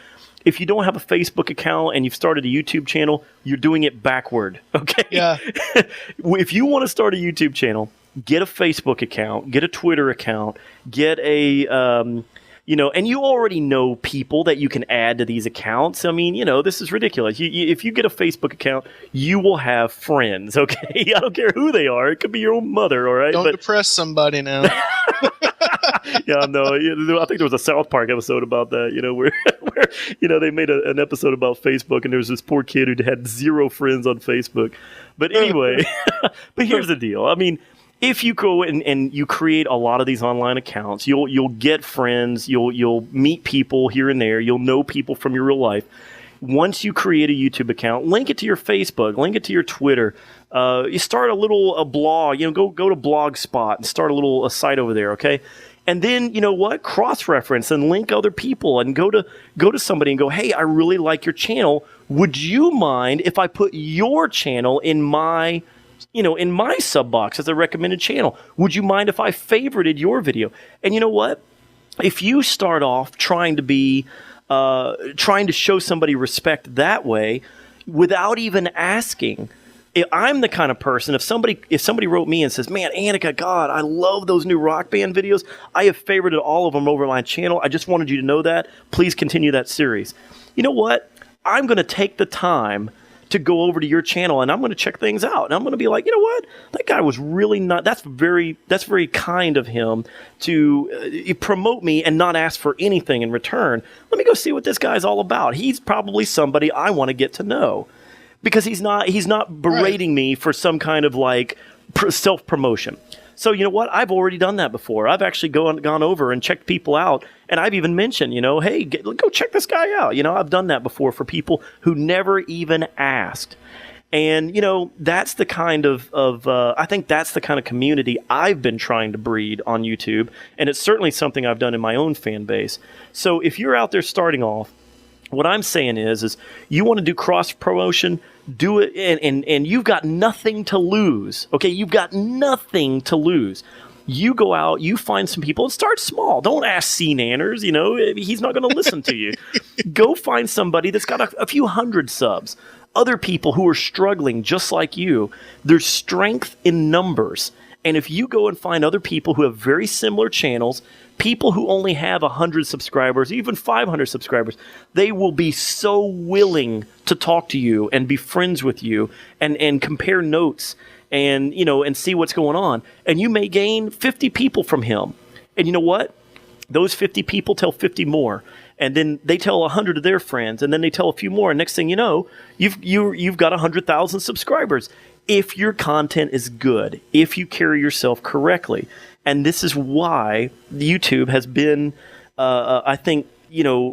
If you don't have a Facebook account and you've started a YouTube channel, you're doing it backward, okay? Yeah. If you want to start a YouTube channel, get a Facebook account, get a Twitter account, get a... and you already know people that you can add to these accounts. I mean, this is ridiculous. If you get a Facebook account, you will have friends, okay? I don't care who they are. It could be your own mother, all right? Don't depress somebody now. Yeah, no. I think there was a South Park episode about that, where they made an episode about Facebook, and there was this poor kid who had 0 friends on Facebook. But anyway, but here's the deal. I mean, if you go and you create a lot of these online accounts, you'll get friends, you'll meet people here and there, you'll know people from your real life. Once you create a YouTube account, link it to your Facebook, link it to your Twitter. You start a blog, go to Blogspot and start a site over there, okay? And then, cross-reference and link other people and go to somebody and go, hey, I really like your channel. Would you mind if I put your channel in my sub box as a recommended channel? Would you mind if I favorited your video? And you know what? If you start off trying to show somebody respect that way without even asking, I'm the kind of person, if somebody wrote me and says, man, Annika, God, I love those new Rock Band videos. I have favorited all of them over my channel. I just wanted you to know that. Please continue that series. You know what? I'm going to take the time to go over to your channel and I'm going to check things out. And I'm going to be like, you know what? That guy was really not, that's very kind of him to promote me and not ask for anything in return. Let me go see what this guy's all about. He's probably somebody I want to get to know. Because he's not berating me for some kind of self-promotion. So you know what? I've already done that before. I've actually gone over and checked people out, and I've even mentioned, hey, go check this guy out. I've done that before for people who never even asked. And that's the kind of I think that's the kind of community I've been trying to breed on YouTube, and it's certainly something I've done in my own fan base. So if you're out there starting off, what I'm saying is you want to do cross promotion, do it, and you've got nothing to lose. Okay, you've got nothing to lose. You go out, you find some people, and start small. Don't ask C Nanners, he's not going to listen to you. Go find somebody that's got a few hundred subs. Other people who are struggling just like you. There's strength in numbers. And if you go and find other people who have very similar channels, people who only have 100 subscribers, even 500 subscribers, they will be so willing to talk to you and be friends with you and compare notes and, and see what's going on. And you may gain 50 people from him. And you know what? Those 50 people tell 50 more. And then they tell 100 of their friends, and then they tell a few more. And next thing you know, you've got 100,000 subscribers. If your content is good, if you carry yourself correctly. And this is why YouTube has been, I think,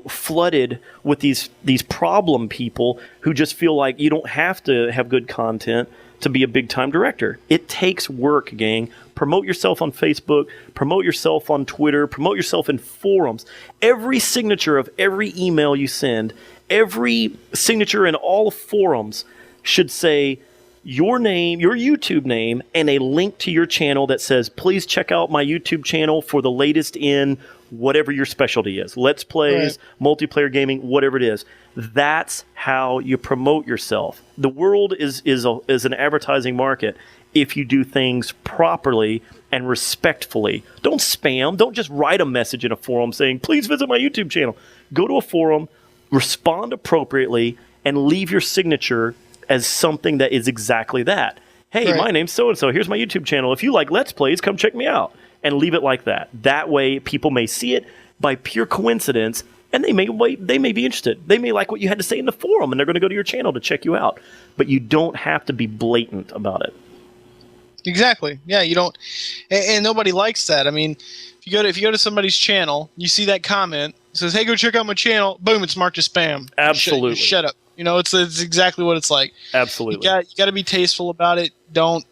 flooded with these problem people who just feel like you don't have to have good content to be a big-time director. It takes work, gang. Promote yourself on Facebook, promote yourself on Twitter, promote yourself in forums. Every signature of every email you send, every signature in all forums should say your name, your YouTube name, and a link to your channel that says, please check out my YouTube channel for the latest in whatever your specialty is. Let's Plays, multiplayer gaming, whatever it is. That's how you promote yourself. The world is an advertising market if you do things properly and respectfully. Don't spam. Don't just write a message in a forum saying, please visit my YouTube channel. Go to a forum, respond appropriately, and leave your signature as something that is exactly that. Hey, my name's so-and-so. Here's my YouTube channel. If you like Let's Plays, come check me out. And leave it like that. That way, people may see it by pure coincidence, and they may be interested. They may like what you had to say in the forum, and they're going to go to your channel to check you out. But you don't have to be blatant about it. Exactly. Yeah, you don't, and nobody likes that. I mean, if you go to somebody's channel, you see that comment, it says, "Hey, go check out my channel." Boom, it's marked as spam. Absolutely. Shut up. It's exactly what it's like. Absolutely. You got to be tasteful about it. Don't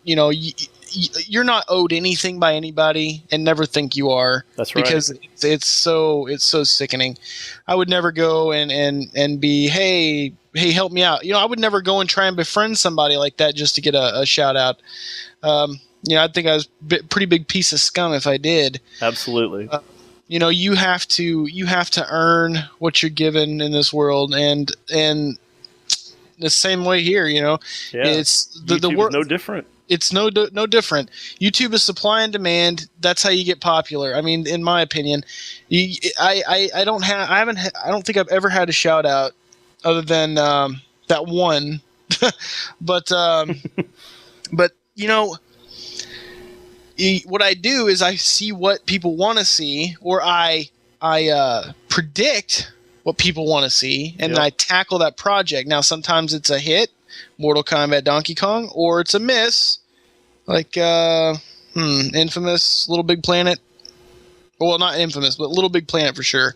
you're not owed anything by anybody, and never think you are. That's right. Because it's so sickening. I would never go and be, hey, help me out. I would never go and try and befriend somebody like that just to get a shout out. I think I was a pretty big piece of scum if I did. Absolutely. You have to earn what you're given in this world, and the same way here. It's the work no different. It's no different. YouTube is supply and demand. That's how you get popular. I mean, in my opinion, I don't think I've ever had a shout out other than that one. but what I do is I see what people want to see, or I predict what people want to see, and then I tackle that project. Now, sometimes it's a hit, Mortal Kombat Donkey Kong, or it's a miss, like Infamous Little Big Planet. Well, not Infamous, but Little Big Planet for sure.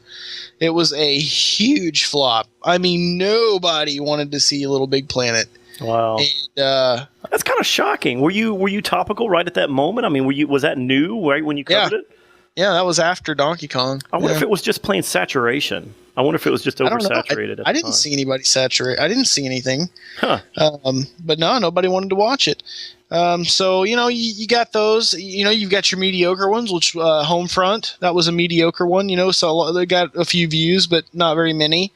It was a huge flop. I mean, nobody wanted to see Little Big Planet. Wow. And, that's kind of shocking. Were you topical right at that moment? I mean, was that new right when you covered it? Yeah, that was after Donkey Kong. I wonder if it was just plain saturation. I wonder if it was just oversaturated. I didn't see anybody saturate. I didn't see anything. Huh. But no, nobody wanted to watch it. So you got those. You've got your mediocre ones, which Homefront, that was a mediocre one. So they got a few views, but not very many.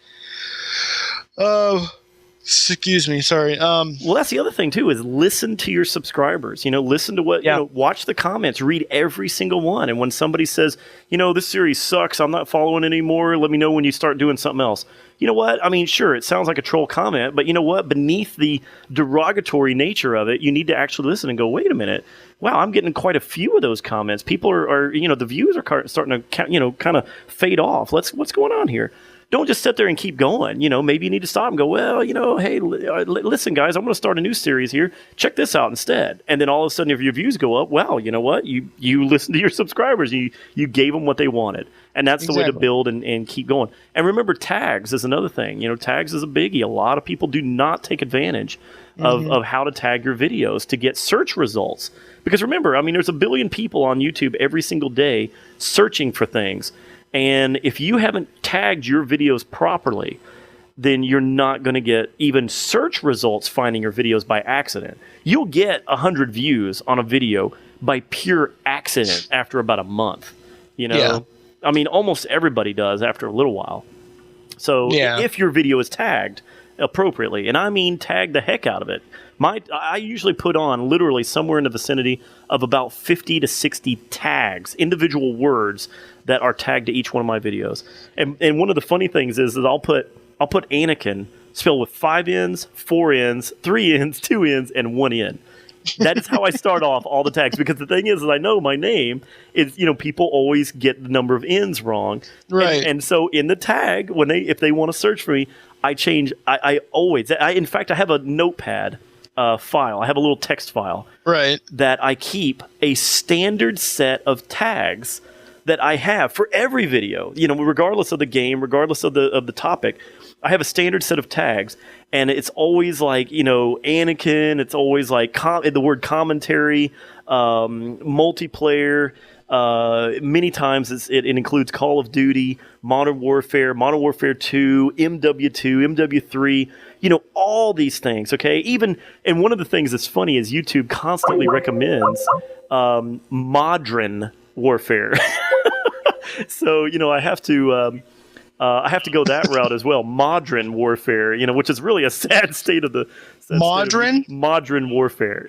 Excuse me, sorry. Well, that's the other thing too, is listen to your subscribers. Listen to what watch the comments, read every single one. And when somebody says, this series sucks, I'm not following it anymore, let me know when you start doing something else. You know what? I mean, sure, it sounds like a troll comment, but you know what? Beneath the derogatory nature of it, you need to actually listen and go, wait a minute. Wow, I'm getting quite a few of those comments. People are the views are starting to, kind of fade off. What's going on here? Don't just sit there and keep going. Maybe you need to stop and go, well, hey, listen, guys, I'm going to start a new series here. Check this out instead. And then all of a sudden, if your views go up, well, you know what? You listen to your subscribers. You gave them what they wanted. And that's the way to build and keep going. And remember, tags is another thing. Tags is a biggie. A lot of people do not take advantage of how to tag your videos to get search results. Because remember, I mean, there's a billion people on YouTube every single day searching for things. And if you haven't tagged your videos properly, then you're not going to get even search results finding your videos by accident. You'll get 100 views on a video by pure accident after about a month. I mean, almost everybody does after a little while. So if your video is tagged appropriately, and I mean tag the heck out of it. I usually put on literally somewhere in the vicinity of about 50 to 60 tags, individual words that are tagged to each one of my videos. And one of the funny things is that I'll put Anakin spelled with 5 N's, 4 N's, 3 N's, 2 N's, and 1 N. That is how I start off all the tags, because the thing is I know my name is, people always get the number of N's wrong. Right. And so in the tag, if they want to search for me, I change. I always, in fact, I have a notepad file. I have a little text file Right. that I keep a standard set of tags that I have for every video. Regardless of the game, regardless of the topic, I have a standard set of tags, and it's always like Anakin. It's always like the word commentary, multiplayer. Many times it includes Call of Duty, Modern Warfare 2, MW2, MW3, all these things, okay? And one of the things that's funny is YouTube constantly recommends modern warfare. So, I have to go that route as well. Modern warfare, which is really a sad state of the modern warfare.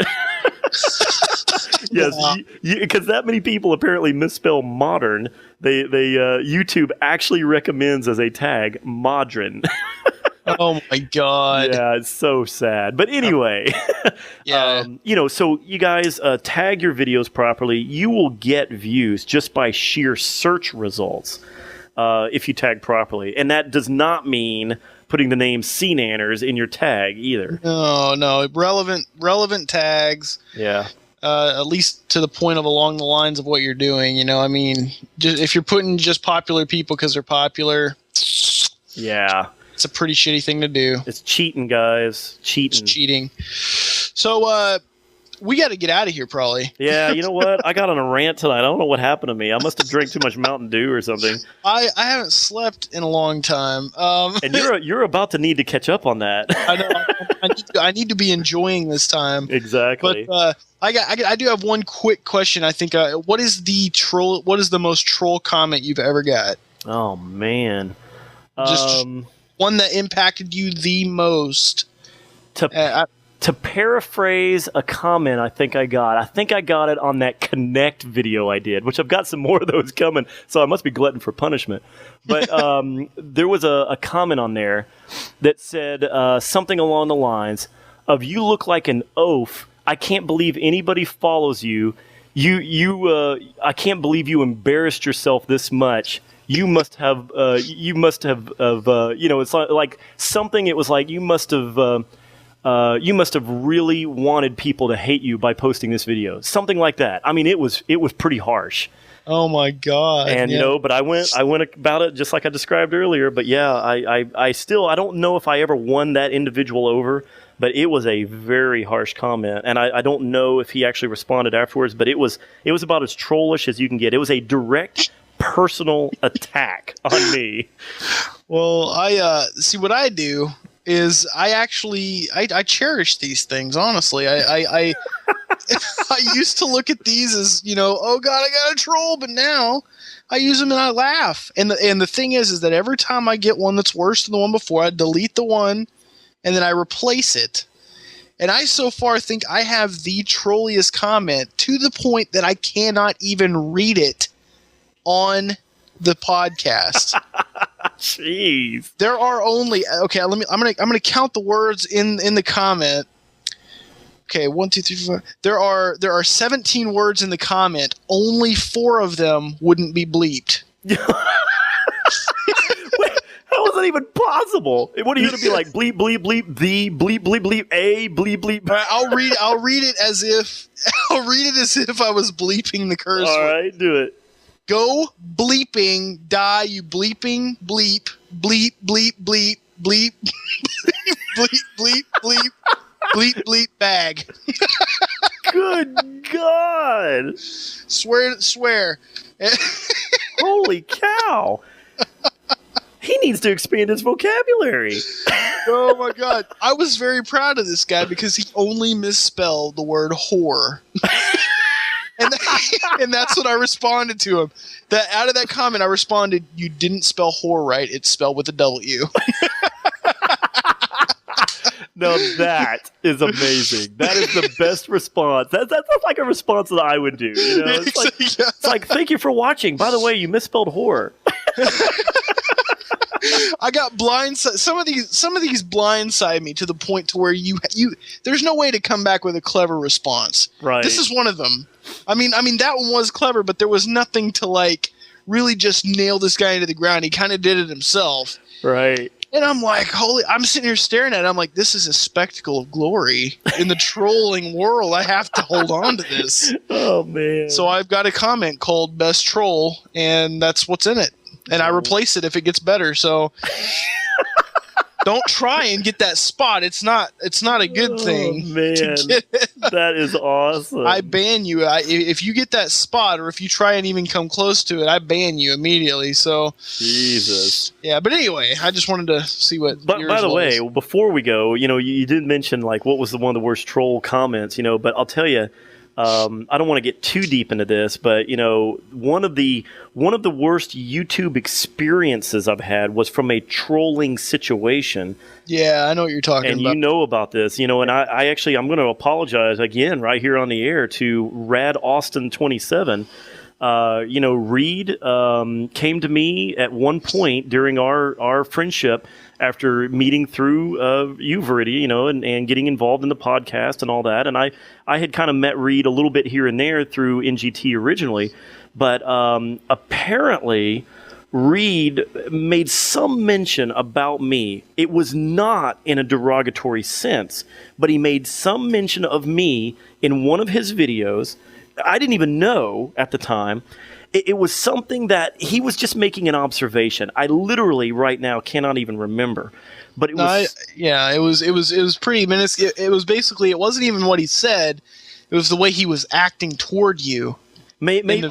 Yes, because that many people apparently misspell modern. They YouTube actually recommends as a tag modern. Oh my God. Yeah, it's so sad. But anyway, Yeah. So you guys tag your videos properly. You will get views just by sheer search results if you tag properly, and that does not mean putting the name CNanners in your tag either. No, relevant tags. Yeah. At least to the point of along the lines of what you're doing. I mean, if you're putting just popular people because they're popular, yeah, it's a pretty shitty thing to do. It's cheating, guys. Cheating. It's cheating. So we got to get out of here, probably. Yeah, you know what? I got on a rant tonight. I don't know what happened to me. I must have drank too much Mountain Dew or something. I haven't slept in a long time. And you're about to need to catch up on that. I know. I need to be enjoying this time. Exactly. But I do have one quick question. I think what is the most troll comment you've ever got? Oh man. Just one that impacted you the most. To paraphrase a comment I think I got it on that Connect video I did, which I've got some more of those coming, so I must be glutton for punishment. But there was a comment on there that said something along the lines of, "You look like an oaf. I can't believe anybody follows you. I can't believe you embarrassed yourself this much. You must have, it's like something. It was like you must have really wanted people to hate you by posting this video, something like that. I mean, it was pretty harsh. Oh my God! And but I went about it just like I described earlier. But yeah, I still don't know if I ever won that individual over. But it was a very harsh comment, and I don't know if he actually responded afterwards. But it was about as trollish as you can get. It was a direct personal attack on me. Well, I see what I do is I cherish these things. Honestly, I used to look at these as oh God, I got a troll, but now I use them and I laugh. And the thing is that every time I get one that's worse than the one before, I delete the one and then I replace it. And I so far think I have the trolliest comment to the point that I cannot even read it on the podcast. Jeez. There are only I'm gonna count the words in the comment. Okay, 1, 2, 3, 4. There are 17 words in the comment. Only 4 of them wouldn't be bleeped. How is that even possible? What are you going to be like? Bleep, bleep, bleep, the, bleep, bleep, bleep, a, bleep, bleep. Right, I'll read it as if I was bleeping the curse. All right, do it. Go bleeping, die, you bleeping, bleep, bleep, bleep, bleep, bleep, bleep, bleep, bleep, bleep, bleep, bag. Good God. Swear. Holy cow. He needs to expand his vocabulary. Oh my God. I was very proud of this guy because he only misspelled the word whore. And that's what I responded to him. That out of that comment, I responded, "You didn't spell whore right. It's spelled with a W." No, that is amazing. That is the best response. That's like a response that I would do. It's like, thank you for watching. By the way, you misspelled whore. I got blindsided. Some of these blindside me to the point to where you there's no way to come back with a clever response. Right. This is one of them. I mean that one was clever, but there was nothing to like really just nail this guy into the ground. He kind of did it himself. Right. And I'm like, I'm sitting here staring at it. I'm like, this is a spectacle of glory in the trolling world. I have to hold on to this. Oh, man. So I've got a comment called Best Troll, and that's what's in it. And I replace it if it gets better. So don't try and get that spot. It's not a good thing. Man, that is awesome. I ban you. If you get that spot, or if you try and even come close to it, I ban you immediately. So Jesus. Yeah, but anyway, I just wanted to see what. But by the way, before we go, you did mention like what was one of the worst troll comments, but I'll tell you. I don't want to get too deep into this, but one of the worst YouTube experiences I've had was from a trolling situation. Yeah, I know what you're talking about. And you know about this, and I actually I'm going to apologize again right here on the air to Rad Austin 27. Reed came to me at one point during our friendship after meeting through you, Veridiya, and getting involved in the podcast and all that. And I had kind of met Reed a little bit here and there through NGT originally, but apparently Reed made some mention about me. It was not in a derogatory sense, but he made some mention of me in one of his videos. I didn't even know at the time. It was something that he was just making an observation. I literally right now cannot even remember. But it was it was pretty minuscule. It was basically, it wasn't even what he said. It was the way he was acting toward you. Maybe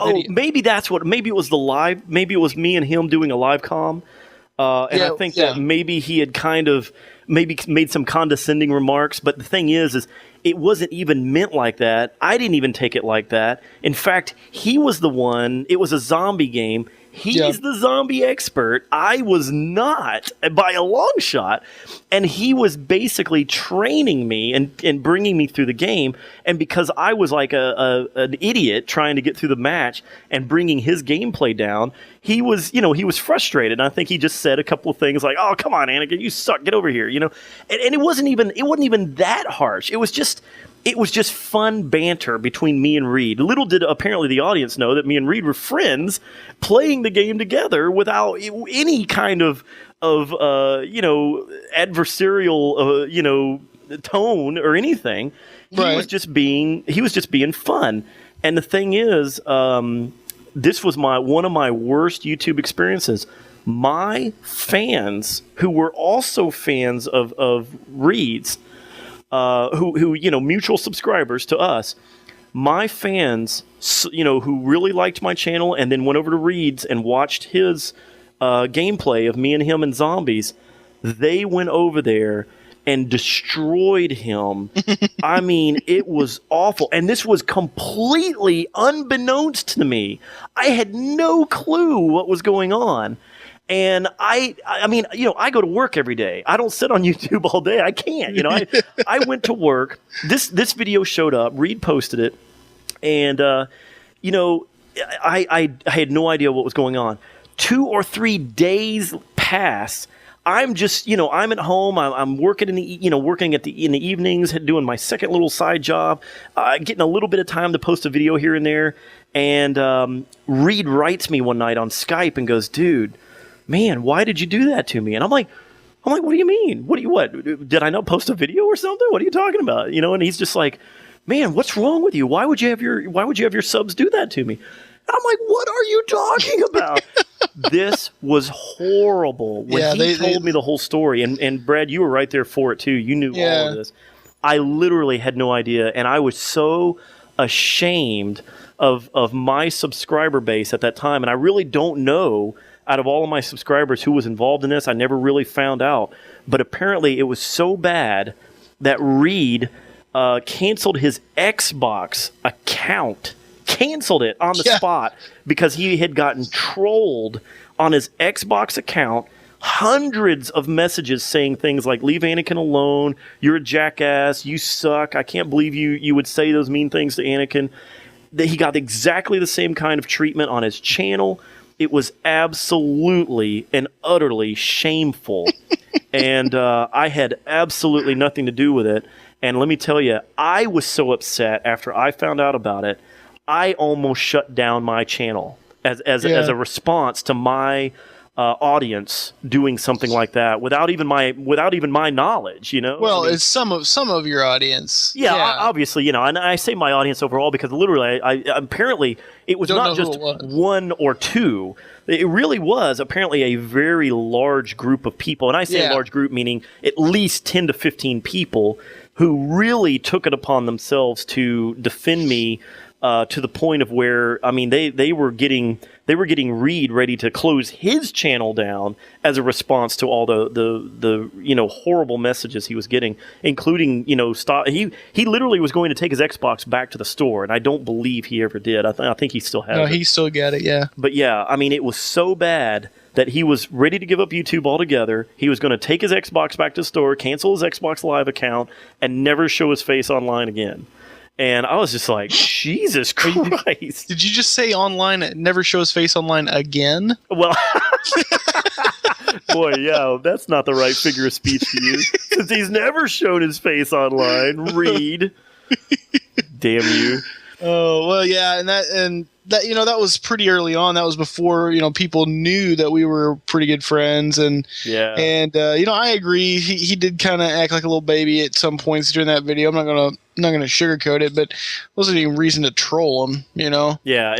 that's what. Maybe it was the live. Maybe it was me and him doing a live comm. I think that maybe he had kind of maybe made some condescending remarks. But the thing is it wasn't even meant like that. I didn't even take it like that. In fact, he was the one. It was a zombie game. He's the zombie expert. I was not, by a long shot. And he was basically training me and bringing me through the game. And because I was like an idiot trying to get through the match and bringing his gameplay down, he was frustrated. And I think he just said a couple of things like, "Oh, come on, Anakin, you suck. Get over here." And it wasn't even that harsh. It was just fun banter between me and Reed. Little did apparently the audience know that me and Reed were friends playing the game together without any kind of adversarial tone or anything. He was just being fun. And the thing is, this was one of my worst YouTube experiences. My fans, who were also fans of Reed's, who mutual subscribers to us, my fans, who really liked my channel and then went over to Reed's and watched his gameplay of me and him and zombies, they went over there and destroyed him. I mean, it was awful. And this was completely unbeknownst to me. I had no clue what was going on. And I mean, I go to work every day. I don't sit on YouTube all day. I can't, I went to work. This video showed up. Reed posted it. And, I had no idea what was going on. 2 or 3 days pass. I'm just, I'm at home. I'm working in the evenings, doing my second little side job, getting a little bit of time to post a video here and there. And Reed writes me one night on Skype and goes, "Dude, man, why did you do that to me?" And I'm like, what do you mean? What? Did I not post a video or something? What are you talking about? And he's just like, "Man, what's wrong with you? Why would you have your subs do that to me?" And I'm like, "What are you talking about?" This was horrible. When he told me the whole story, and Brad, you were right there for it too. You knew all of this. I literally had no idea, and I was so ashamed of my subscriber base at that time, and I really don't know, out of all of my subscribers, who was involved in this. I never really found out. But apparently it was so bad that Reed canceled his Xbox account. Canceled it on the spot because he had gotten trolled on his Xbox account. Hundreds of messages saying things like, "Leave Anakin alone. You're a jackass. You suck. I can't believe you would say those mean things to Anakin." That he got exactly the same kind of treatment on his channel. It was absolutely and utterly shameful. And I had absolutely nothing to do with it. And let me tell you, I was so upset after I found out about it, I almost shut down my channel as a response to my audience doing something like that without even my knowledge, you know? Well, it's some of your audience. Yeah, obviously, you know, and I say my audience overall because literally, I apparently it was not just one or two. It really was apparently a very large group of people, and I say a large group meaning at least 10 to 15 people who really took it upon themselves to defend me to the point of where, I mean, they were getting Reed ready to close his channel down as a response to all the you know, horrible messages he was getting, including, you know, he literally was going to take his Xbox back to the store, and I don't believe he ever did. I think he still has it. No, he still got it, yeah. But yeah, I mean, it was so bad that he was ready to give up YouTube altogether. He was going to take his Xbox back to the store, cancel his Xbox Live account, and never show his face online again. And I was just like, Jesus Christ. Did you just say online, never show his face online again? Well, boy, yeah, that's not the right figure of speech to use. Since he's never shown his face online. Reed. Damn you. Oh, well, yeah, and that, you know, that was pretty early on. That was before, you know, people knew that we were pretty good friends. And, you know, I agree. He did kind of act like a little baby at some points during that video. I'm not going to sugarcoat it, but wasn't even reason to troll him, you know? Yeah,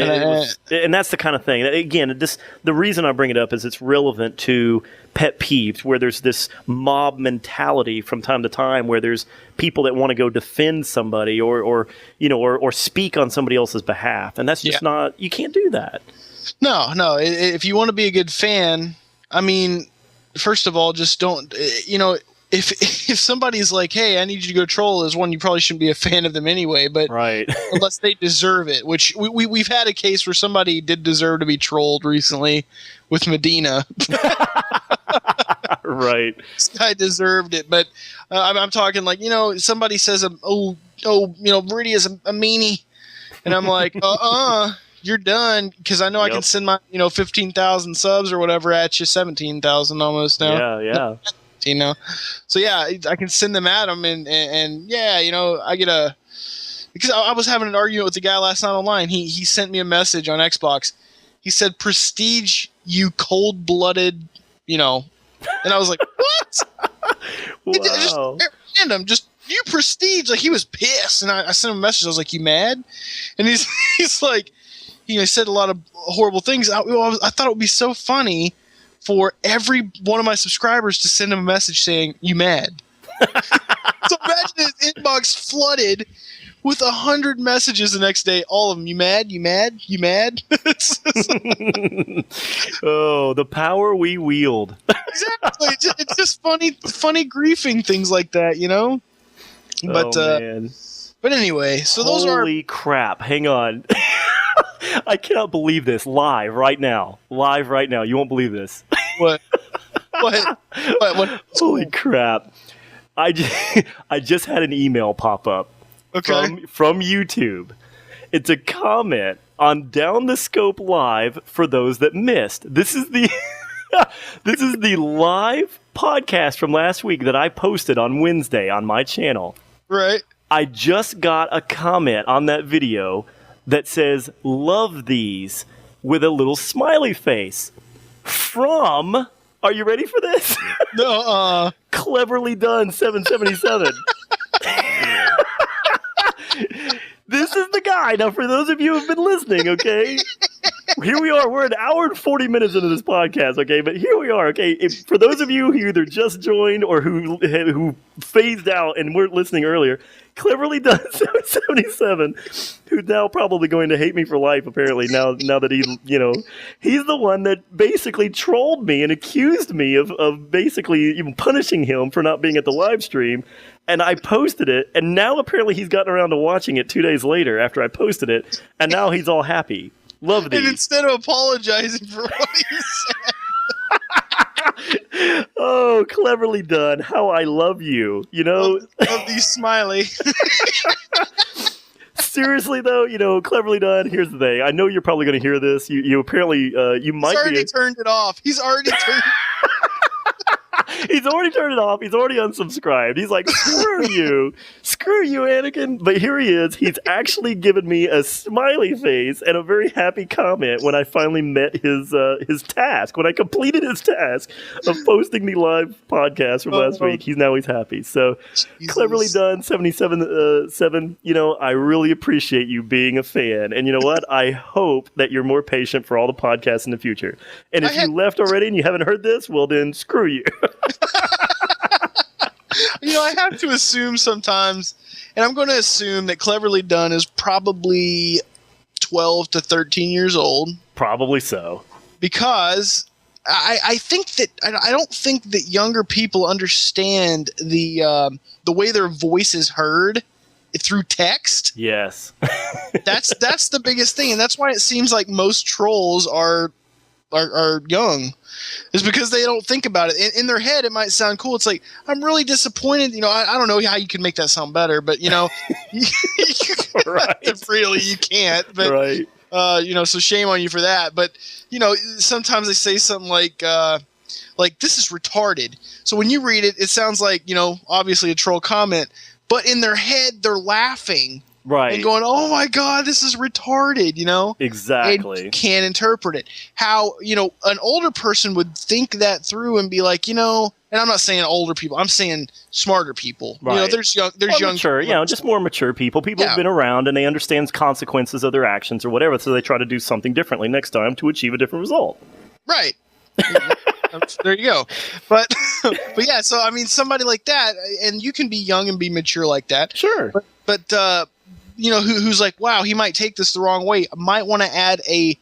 and that's the kind of thing. Again, the reason I bring it up is it's relevant to pet peeves, where there's this mob mentality from time to time, where there's people that want to go defend somebody or you know, or speak on somebody else's behalf, and that's just not. You can't do that. No. If you want to be a good fan, I mean, first of all, just don't. You know, if somebody's like, "Hey, I need you to go troll," is one, you probably shouldn't be a fan of them anyway. But right, unless they deserve it, which we've had a case where somebody did deserve to be trolled recently with Medina. Right, this guy deserved it, but I'm talking like, you know, somebody says, you know, Veridiya's a meanie, and I'm like, you're done, because I know I can send my, you know, 15,000 subs or whatever at you, 17,000 almost now. Yeah. You know, so yeah, I can send them at him, and yeah, you know, I get because I was having an argument with the guy last night online. He sent me a message on Xbox. He said, "Prestige, you cold-blooded," you know, and I was like, "What?" Wow. Just random, just you Prestige. Like, he was pissed, and I sent him a message. I was like, "You mad?" And he's like, you know, he said a lot of horrible things. I thought it would be so funny for every one of my subscribers to send him a message saying, "You mad?" So imagine his inbox flooded with 100 messages the next day, all of them, "You mad? You mad? You mad?" Oh, the power we wield. Exactly. It's just funny griefing things like that, you know? But, man. But anyway, so those are... Holy crap. Hang on. I cannot believe this. Live right now. You won't believe this. What? Holy crap. I just had an email pop up. Okay. From YouTube. It's a comment on Down the Scope Live for those that missed. This is the live podcast from last week that I posted on Wednesday on my channel. Right. I just got a comment on that video that says, "Love these," with a little smiley face from, are you ready for this? No, Cleverly Done 777. This is the guy. Now, for those of you who have been listening, okay, here we are. We're an hour and 40 minutes into this podcast, okay, but here we are, okay. For those of you who either just joined or who phased out and weren't listening earlier, Cleverly Done 777, who's now probably going to hate me for life, apparently, now that he, you know, he's the one that basically trolled me and accused me of basically even punishing him for not being at the live stream. And I posted it, and now apparently he's gotten around to watching it 2 days later after I posted it, and now he's all happy. Love these. And instead of apologizing for what he said. Oh, Cleverly Done. How I love you. You know? Love these smiley. Seriously, though, you know, Cleverly Done, here's the thing. I know you're probably going to hear this. You apparently, you might be... He's already turned it off. He's already turned He's already turned it off. He's already unsubscribed. He's like, screw you, Anakin. But here he is. He's actually given me a smiley face and a very happy comment when I finally met his task. When I completed his task of posting the live podcast from last week, he's happy. So Jesus. Cleverly done, 77.7. I really appreciate you being a fan, and you know what? I hope that you're more patient for all the podcasts in the future. And if you left already and you haven't heard this, well then screw you. I have to assume sometimes, and I'm going to assume that Cleverly Done is probably 12 to 13 years old. Probably so. Because I think that I don't think that younger people understand the way their voice is heard through text. Yes. That's the biggest thing, and that's why it seems like most trolls are young, is because they don't think about it. In their head, it might sound cool. It's like, I'm really disappointed. I don't know how you can make that sound better, but right. Really, you can't. But right. So shame on you for that. But sometimes they say something like this is retarded. So when you read it, it sounds like obviously a troll comment, but in their head they're laughing. Right. And going, oh my God, this is retarded, Exactly. And you can't interpret it. How, an older person would think that through and be like, and I'm not saying older people, I'm saying smarter people. Right. There's young mature, just more mature people. People who've been around and they understand consequences of their actions or whatever, so they try to do something differently next time to achieve a different result. Right. There you go. But yeah, so I mean, somebody like that, and you can be young and be mature like that. Sure. But who's like, wow, he might take this the wrong way. Might want to add a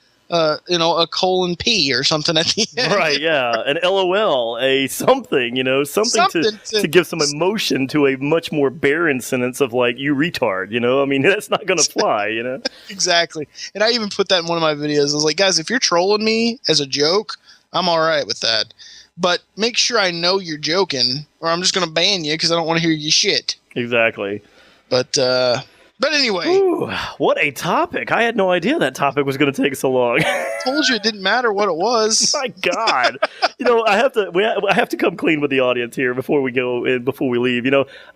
colon P or something at the end. Right, yeah. An LOL, a something, something to give some emotion to a much more barren sentence of like, you retard, I mean, that's not going to fly, Exactly. And I even put that in one of my videos. I was like, guys, if you're trolling me as a joke, I'm all right with that. But make sure I know you're joking, or I'm just going to ban you because I don't want to hear you shit. Exactly. But anyway. Ooh, what a topic. I had no idea that topic was going to take so long. I told you it didn't matter what it was. My God. I have to come clean with the audience here before we go and before we leave.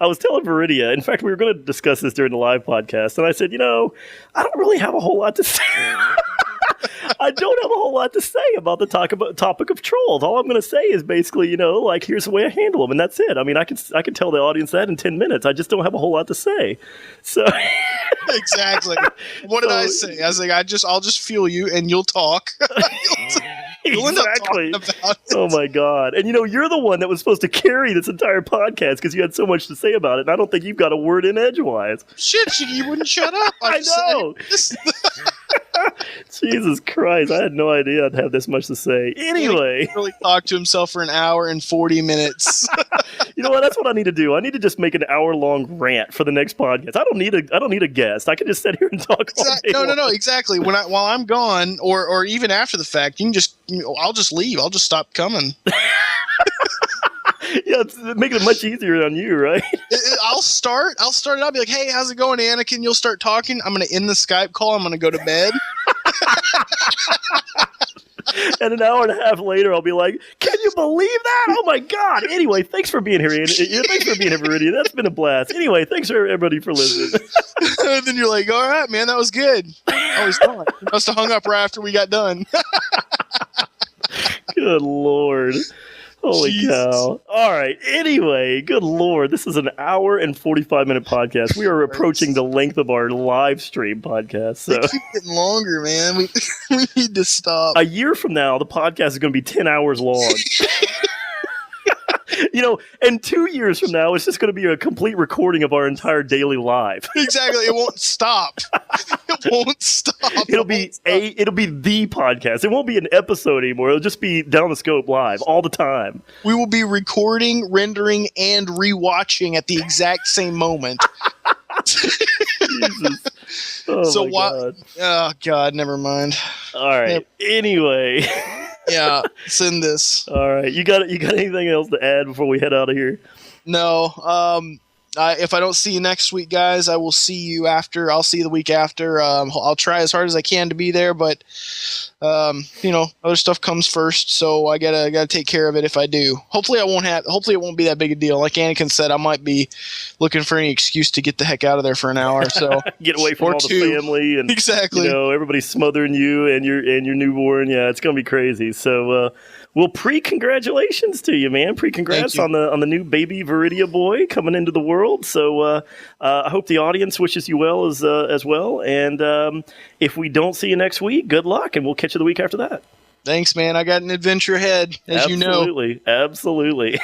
I was telling Veridiya, in fact, we were going to discuss this during the live podcast, and I said, I don't really have a whole lot to say. I don't have a whole lot to say about the topic of trolls. All I'm going to say is basically, here's the way I handle them, and that's it. I mean, I can tell the audience that in 10 minutes. I just don't have a whole lot to say. So exactly. What did I say? I was like, I'll just fuel you, and you'll talk. You'll end up talking about it. Oh my God! And you're the one that was supposed to carry this entire podcast because you had so much to say about it, and I don't think you've got a word in edgewise. Shit, you wouldn't shut up. I know. Jesus Christ, I had no idea I'd have this much to say. Anyway. He really talked to himself for an hour and 40 minutes. You know what? That's what I need to do. I need to just make an hour-long rant for the next podcast. I don't need a guest. I can just sit here and talk all day long. No, exactly. While I'm gone, or even after the fact, you can I'll just leave. I'll just stop coming. Yeah, it's making it much easier on you, right? I'll start it. I'll be like, hey, how's it going, Anakin? You'll start talking. I'm going to end the Skype call. I'm going to go to bed. And an hour and a half later, I'll be like, can you believe that? Oh, my God. Anyway, thanks for being here, Thanks for being here, Veridiya. That's been a blast. Anyway, thanks for everybody for listening. And then you're like, all right, man, that was good. I was done. You must have hung up right after we got done. Good Lord. Holy Jesus. cow. All right. Anyway, good Lord. This is an hour and 45-minute podcast. We are approaching the length of our live stream podcast. So they keep getting longer, man. We need to stop. A year from now, the podcast is going to be 10 hours long. And 2 years from now, it's just going to be a complete recording of our entire daily life. Exactly. It won't stop. It won't stop. It'll be the podcast. It won't be an episode anymore. It'll just be Down the Scope live all the time. We will be recording, rendering, and rewatching at the exact same moment. Jesus. Oh, my God. Oh, God, never mind. All right. Anyway. Yeah, send this. All right. You got anything else to add before we head out of here? No. If I don't see you next week, guys, I will see you after. I'll see you the week after. I'll try as hard as I can to be there, but other stuff comes first, so I gotta take care of it if I do. Hopefully it won't be that big a deal. Like Anakin said, I might be looking for any excuse to get the heck out of there for an hour. So get away from all the family and exactly. Everybody's smothering you and your newborn. Yeah, it's gonna be crazy. So well, pre-congratulations to you, man. Pre-congrats on the new baby Veridiya boy coming into the world. So I hope the audience wishes you well as well. And if we don't see you next week, good luck, and we'll catch you the week after that. Thanks, man. I got an adventure ahead, as you know. Absolutely.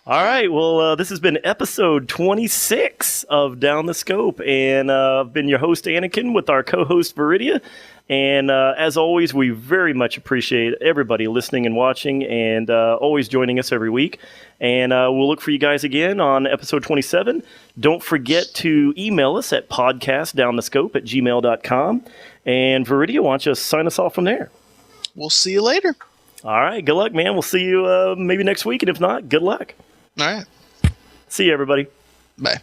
All right. Well, this has been episode 26 of Down the Scope, and I've been your host, Anakin, with our co-host, Veridiya. And as always, we very much appreciate everybody listening and watching and always joining us every week. And we'll look for you guys again on episode 27. Don't forget to email us at podcastdownthescope@gmail.com. And Veridiya, why don't you sign us off from there? We'll see you later. All right. Good luck, man. We'll see you maybe next week. And if not, good luck. All right. See you, everybody. Bye.